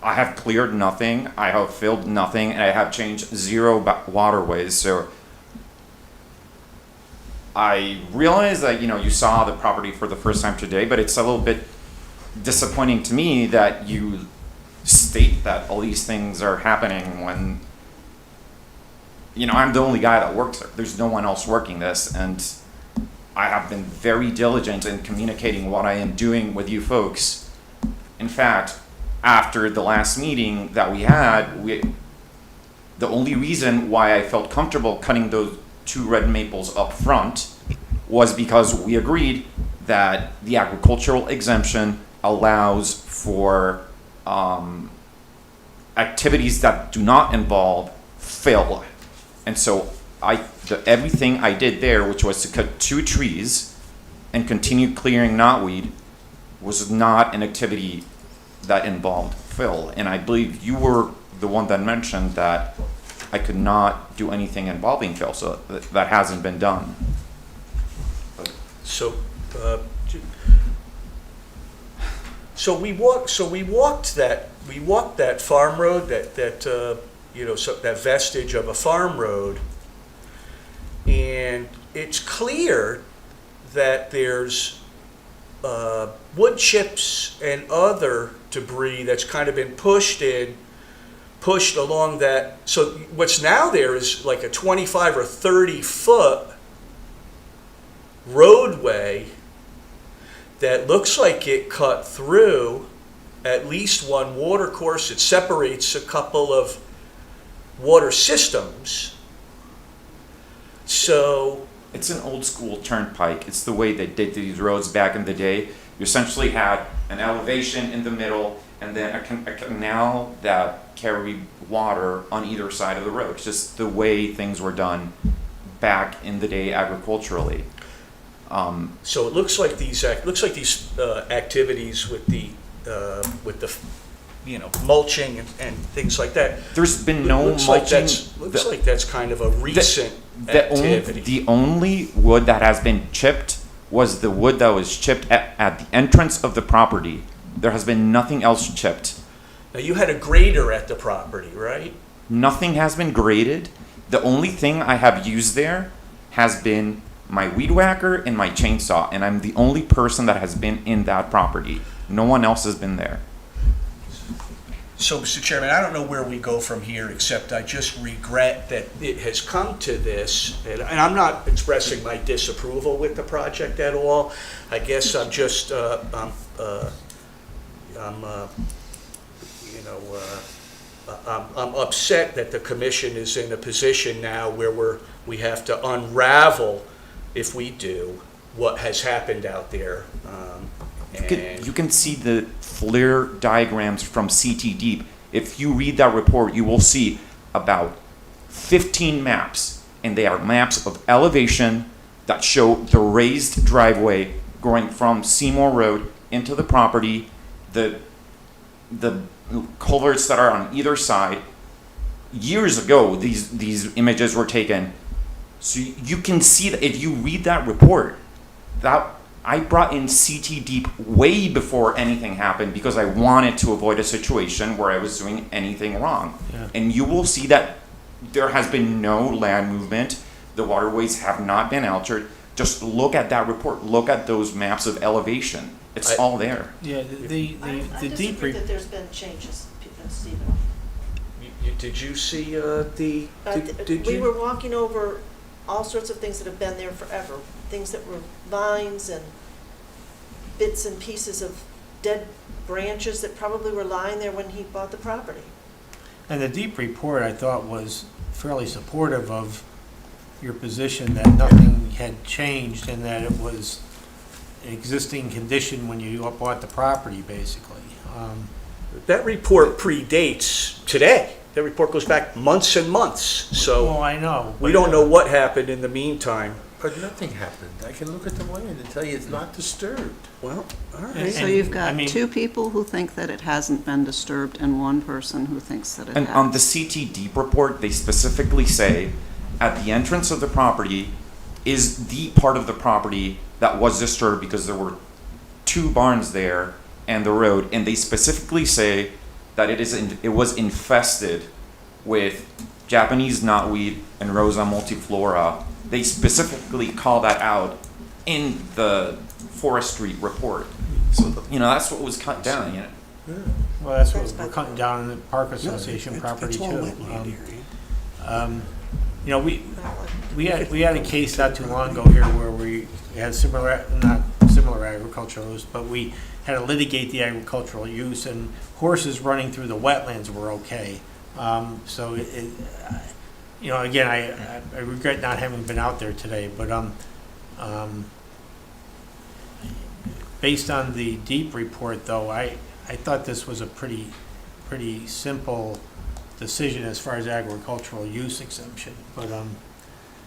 I have cleared nothing, I have filled nothing, and I have changed 0 waterways. So I realize that, you saw the property for the first time today, but it's a little bit disappointing to me that you state that all these things are happening when, I'm the only guy that works there. There's no one else working this, and I have been very diligent in communicating what I am doing with you folks. In fact, after the last meeting that we had, the only reason why I felt comfortable cutting those 2 red maples up front was because we agreed that the agricultural exemption allows for activities that do not involve fill. And so everything I did there, which was to cut 2 trees and continue clearing knotweed, was not an activity that involved fill. And I believe you were the one that mentioned that I could not do anything involving fill, so that hasn't been done. So we walked that farm road, that vestige of a farm road, and it's clear that there's wood chips and other debris that's kind of been pushed along that. So what's now there is like a 25 or 30 foot roadway that looks like it cut through at least one water course. It separates a couple of water systems. So it's an old school turnpike. It's the way they did these roads back in the day. You essentially had an elevation in the middle and then a canal that carried water on either side of the road. It's just the way things were done back in the day agriculturally. So it looks like these activities with the mulching and things like that. There's been no mulching. Looks like that's kind of a recent activity. The only wood that has been chipped was the wood that was chipped at the entrance of the property. There has been nothing else chipped. Now you had a grader at the property, right? Nothing has been graded. The only thing I have used there has been my weed whacker and my chainsaw, and I'm the only person that has been in that property. No one else has been there. So, Mr. Chairman, I don't know where we go from here, except I just regret that it has come to this, and I'm not expressing my disapproval with the project at all. I guess I'm just, I'm upset that the commission is in a position now where we have to unravel, if we do, what has happened out there. You can see the FLIR diagrams from CT Deep. If you read that report, you will see about 15 maps, and they are maps of elevation that show the raised driveway going from Seymour Road into the property, the culverts that are on either side. Years ago, these images were taken. So you can see that if you read that report, that I brought in CT Deep way before anything happened because I wanted to avoid a situation where I was doing anything wrong. Yeah. And you will see that there has been no land movement. The waterways have not been altered. Just look at that report, look at those maps of elevation. It's all there. Yeah, the I deep disagree re- that there's been changes, Stephen. Did you see the, did We you? were walking over all sorts of things that have been there forever, things that were vines and bits and pieces of dead branches that probably were lying there when he bought the property. And the deep report, I thought, was fairly supportive of your position that nothing had changed and that it was an existing condition when you bought the property, basically. That report predates today. That report goes back months and months, so Well, I know. we but- don't know what happened in the meantime. But nothing happened. I can look at the land and tell you it's not disturbed. Well, all And- right. So you've got I mean- two people who think that it hasn't been disturbed and one person who thinks that it And has. on the CT deep report, they specifically say at the entrance of the property is the part of the property that was disturbed because there were 2 barns there and the road, and they specifically say that it was infested with Japanese knotweed and Rosa multiflora. They specifically call that out in the forestry report. So, that's what was cut down, Well, that's what we're cutting down in the Park Association property too. We had a case not too long ago here where we had not similar agricultural use, but we had to litigate the agricultural use, and horses running through the wetlands were okay. So again, I regret not having been out there today, but based on the deep report, though, I thought this was a pretty simple decision as far as agricultural use exemption, but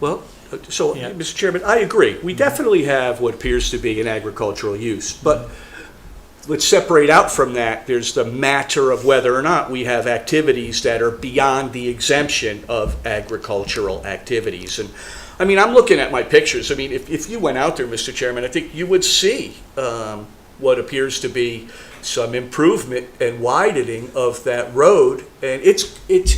Well, so, Yeah. Mr. Chairman, I agree. We definitely have what appears to be an agricultural use, but let's separate out from that. There's the matter of whether or not we have activities that are beyond the exemption of agricultural activities. And, I mean, I'm looking at my pictures. I mean, if you went out there, Mr. Chairman, I think you would see what appears to be some improvement and widening of that road, and it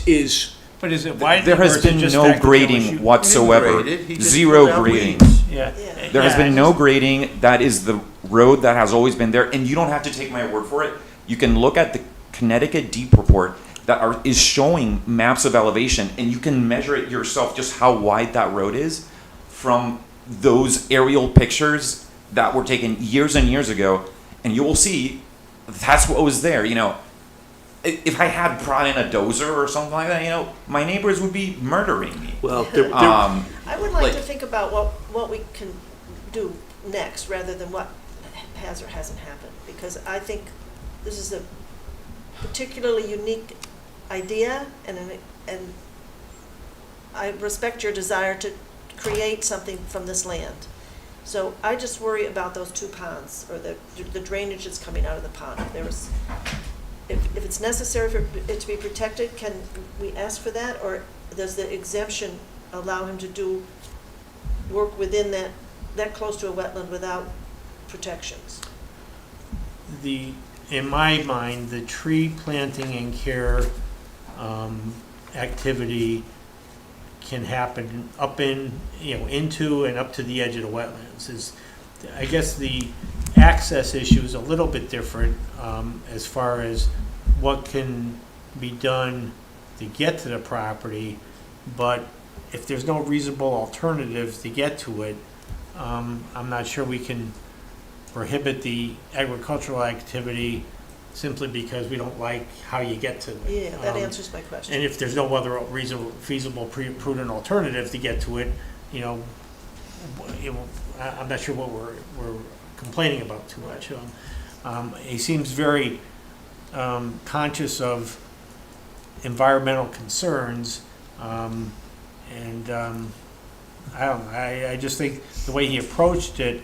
is. But is it widening? There or has is it been just no fact that there was grading whatsoever. Graded, he just Zero put out grading. weeds. Yeah. Yeah. There has Yeah, been I no just- grading. That is the road that has always been there, and you don't have to take my word for it. You can look at the Connecticut Deep Report that is showing maps of elevation, and you can measure it yourself just how wide that road is from those aerial pictures that were taken years and years ago, and you will see that's what was there. If I had brought in a dozer or something like that, my neighbors would be murdering me. Well, I would like Like- to think about what we can do next, rather than what has or hasn't happened, because I think this is a particularly unique idea, and I respect your desire to create something from this land. So I just worry about those 2 ponds, or the drainage that's coming out of the pond. If it's necessary for it to be protected, can we ask for that, or does the exemption allow him to do work within that close to a wetland without protections? In my mind, the tree planting and care activity can happen into and up to the edge of the wetlands. I guess the access issue is a little bit different as far as what can be done to get to the property, but if there's no reasonable alternative to get to it, I'm not sure we can prohibit the agricultural activity simply because we don't like how you get to it. Yeah, that answers my question. And if there's no other reasonable, feasible, prudent alternative to get to it, I'm not sure what we're complaining about too much. He seems very conscious of environmental concerns, and I don't know. I just think the way he approached it,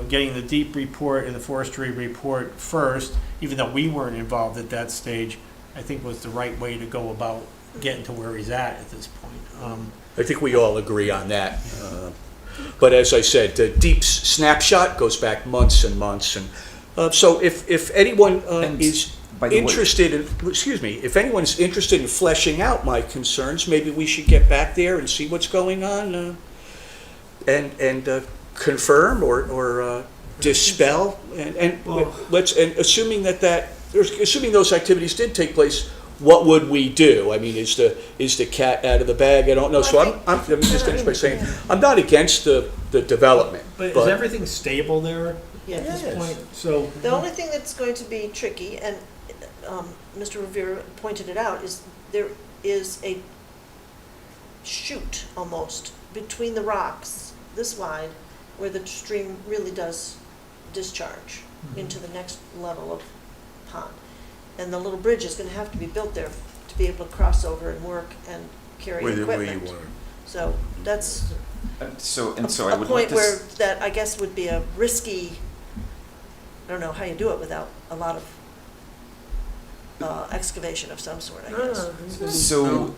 getting the deep report and the forestry report first, even though we weren't involved at that stage, I think was the right way to go about getting to where he's at this point. I think we all agree on that. But as I said, the deep snapshot goes back months and months. And so if anyone is by the way- interested in, if anyone's interested in fleshing out my concerns, maybe we should get back there and see what's going on and confirm or dispel? And assuming assuming those activities did take place, what would we do? I mean, is the cat out of the bag? I don't know. So let me just finish by saying, I'm not against the development. But is everything stable there Yeah. at this point? So, The only thing that's going to be tricky, and Mr. Rivera pointed it out, is there is a chute almost between the rocks this wide where the stream really does discharge into the next level of pond. And the little bridge is going to have to be built there to be able to cross over and work and carry equipment. So that's So I a would like point to. where that I guess would be a risky, I don't know how you do it without a lot of excavation of some sort, I guess. So,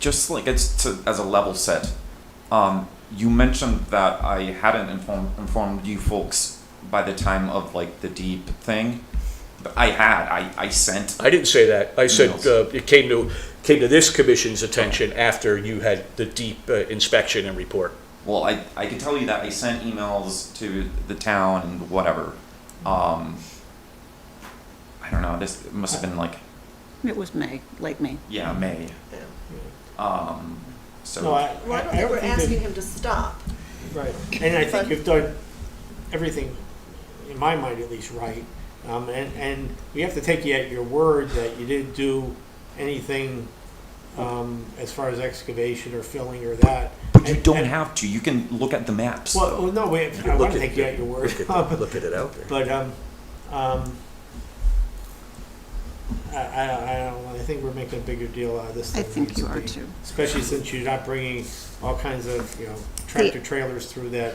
just like as a level set, you mentioned that I hadn't informed you folks by the time of like the deep thing. But I sent. I didn't say that. I said emails. it came to this commission's attention after you had the deep inspection and report. Well, I can tell you that I sent emails to the town and whatever. I don't know. This must have been like It was May, late May. May. Yeah. So. no, Well, I don't think we're think asking that- him to stop. Right, and I think But- you've done everything, in my mind at least, right. And we have to take you at your word that you didn't do anything as far as excavation or filling or that. But you And- don't and- have to. You can look at the maps. Well, no, wait, I want to take you at your word. Look at it out there. But, I don't know, I think we're making a bigger deal out of this I than it think needs you to are be. too. Especially since you're not bringing all kinds of, tractor trailers through that.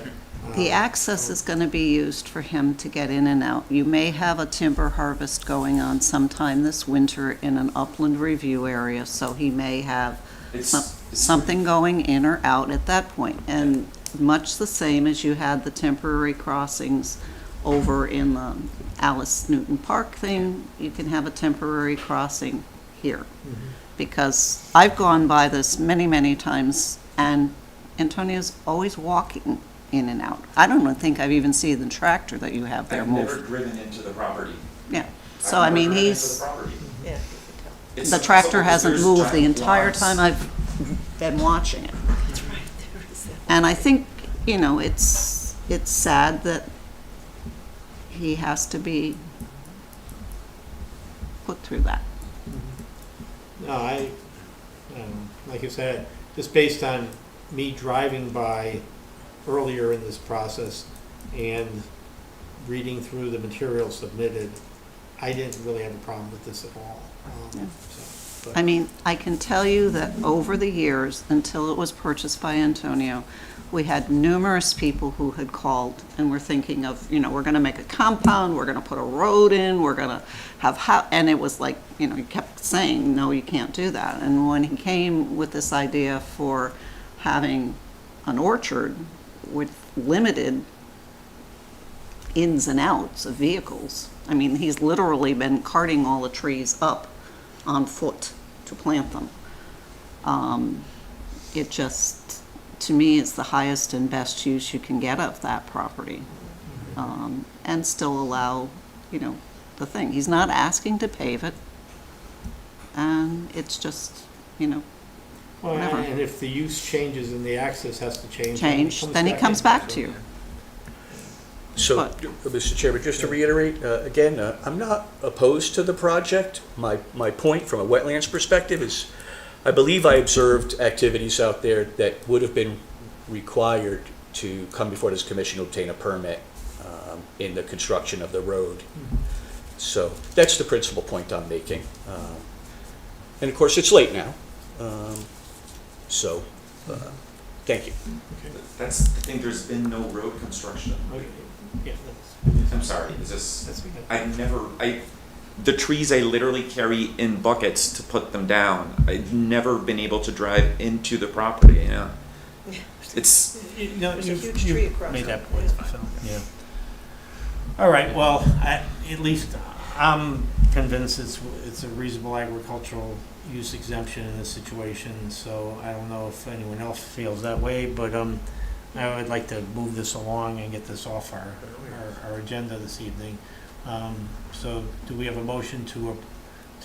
The access is going to be used for him to get in and out. You may have a timber harvest going on sometime this winter in an upland review area, so he may have It's something going in or out at that point. And much the same as you had the temporary crossings over in the Alice Newton Park thing, you can have a temporary crossing here. Because I've gone by this many, many times, and Antonio's always walking in and out. I don't think I've even seen the tractor that you have there I've never move. driven into the property. Yeah, so I've I mean, never driven into he's, the property. Yeah, you can tell. It's the tractor so hasn't there's moved the giant entire logs. time I've been watching it. That's right, there is that. And I think, it's sad that he has to be put through that. No, like I said, just based on me driving by earlier in this process and reading through the material submitted, I didn't really have a problem with this at all. Yeah. So, but- I mean, I can tell you that over the years, until it was purchased by Antonio, we had numerous people who had called and were thinking of, we're gonna make a compound, we're gonna put a road in, we're gonna have and it was like, he kept saying, no, you can't do that. And when he came with this idea for having an orchard with limited ins and outs of vehicles, I mean, he's literally been carting all the trees up on foot to plant them. It just, to me, is the highest and best use you can get of that property. And still allow, the thing. He's not asking to pave it. And it's just, Well, whatever. and if the use changes and the access has to change. then he comes back in. to you. So, But- Mr. Chairman, just to reiterate, again, I'm not opposed to the project. My point from a wetlands perspective is, I believe I observed activities out there that would have been required to come before this commission to obtain a permit in the construction of the road. So that's the principal point I'm making. And of course, it's late now. So, thank you. That's the thing. There's been no road construction. Okay. Yeah, that's- I'm sorry. Is this? that's okay. The trees I literally carry in buckets to put them down. I've never been able to drive into the property. It's There's a huge tree across made that it, point, yeah. so, yeah. All right, well, at least I'm convinced it's a reasonable agricultural use exemption in this situation, so I don't know if anyone else feels that way, but I would like to move this along and get this off our agenda this evening. So do we have a motion to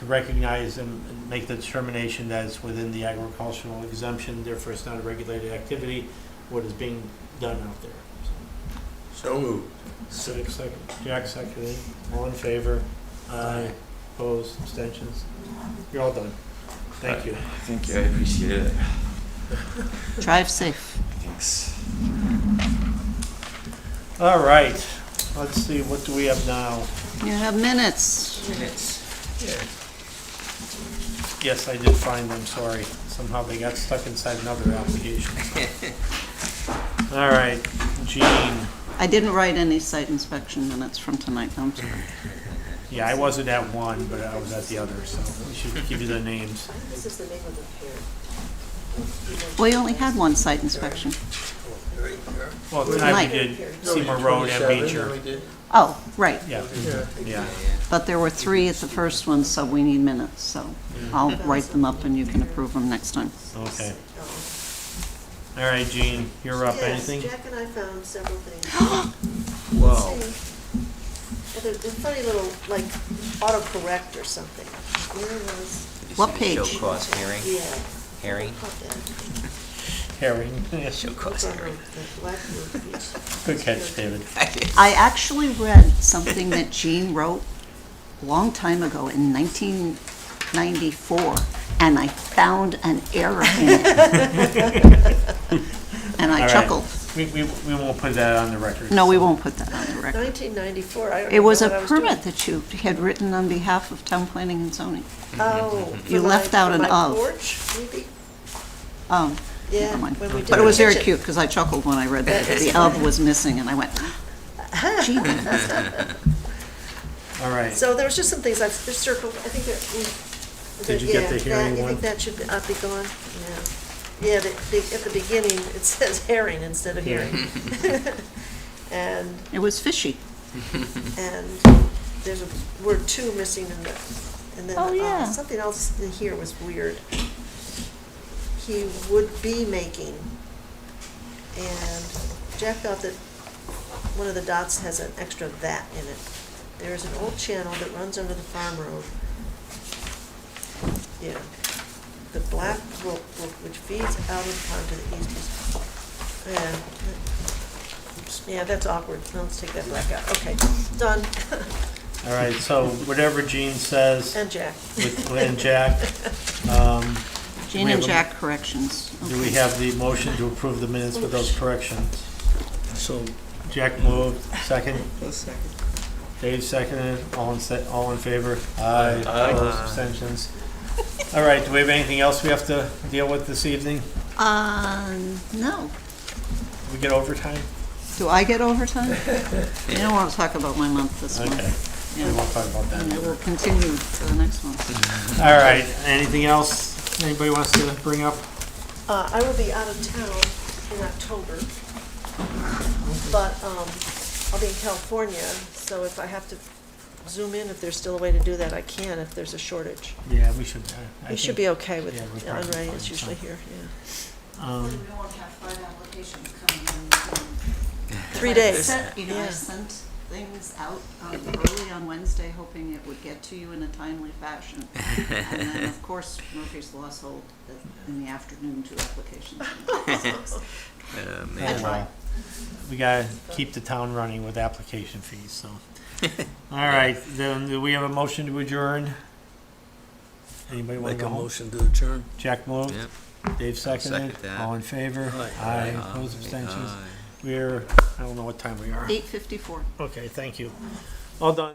recognize and make the determination that it's within the agricultural exemption, therefore it's not a regulated activity, what is being done out there? So moved. Second, Jack seconded, all in favor? Aye. Opposed, abstentions? You're all done. Thank you. Thank you, I appreciate it. Drive safe. Thanks. All right, let's see, what do we have now? You have minutes. Yes, I did find them, sorry. Somehow they got stuck inside another application. All right, Jean. I didn't write any site inspection minutes from tonight, I'm sorry. Yeah, I wasn't at one, but I was at the other, so we should give you the names. This is the name of the pier. We only had one site inspection. Well, tonight we Tonight. did Seymour Road and Beecher. Oh, right. Yeah, yeah. But there were 3 at the first one, so we need minutes, so I'll write them up and you can approve them next time. Okay. All right, Jean, you're up. Anything? Yes, Jack and I found several things. Whoa. They're funny little, like, autocorrect or something. Where was, What page? Show cause hearing, yeah. hearing, Caught that. Herring. show cause Over on hearing. the Blackwood Beach. Good catch, David. I actually read something that Jean wrote a long time ago in 1994, and I found an error in it. And All I right. chuckled. We won't put that on the record. No, we won't put that on the record. 1994, I don't It even was know a what I was doing. permit that you had written on behalf of town planning and zoning. Oh. You for left my- out for an my of. porch, maybe? Never Yeah. mind. when we did But it the was very kitchen. cute, because I chuckled when I read that. The of was missing, and I went, gee. All right. So there was just some things I've just circled, I think that. Did you get the hearing You one? think that should be gone? Yeah. Yeah, at the beginning, it says herring instead of hearing. And, It was fishy. and there's a word two missing in the, and then Oh, yeah. something else in here was weird. He would be making, and Jack thought that one of the dots has an extra that in it. There's an old channel that runs under the farm road. Yeah. The Black Brook, which feeds out of the pond to the east. Yeah, that's awkward. Let's take that black out. Okay, done. All right, so whatever Jean says, And Jack. and Jack, Jean We have and a- Jack corrections. do we have the motion to approve the minutes with those corrections? So, Jack moved, second. Dave seconded, all in favor? Aye. Opposed, abstentions? All right, do we have anything else we have to deal with this evening? No. We get overtime? Do I get overtime? You don't want to talk about my month this Okay, month. we Yeah. won't talk about that. And it will continue for the next one. All right, anything else anybody wants to bring up? I will be out of town in October, but I'll be in California, so if I have to zoom in, if there's still a way to do that, I can if there's a shortage. Yeah, we should. We should be okay with, yeah, we'll probably Ray find is usually some. here, yeah. We won't have 5 applications coming in. 3 days. You know, I Yeah. sent things out early on Wednesday, hoping it would get to you in a timely fashion. And then, of course, Murphy's Law sold that in the afternoon 2 applications. I tried. We gotta keep the town running with application fees, so. All right, then do we have a motion to adjourn? Anybody want make to a go home? motion to adjourn. Jack moved, Yep. Dave seconded, second that. all in favor? Aye. Opposed, abstentions? Aye. We're, I don't know what time we are. 8:54. Okay, thank you. All done.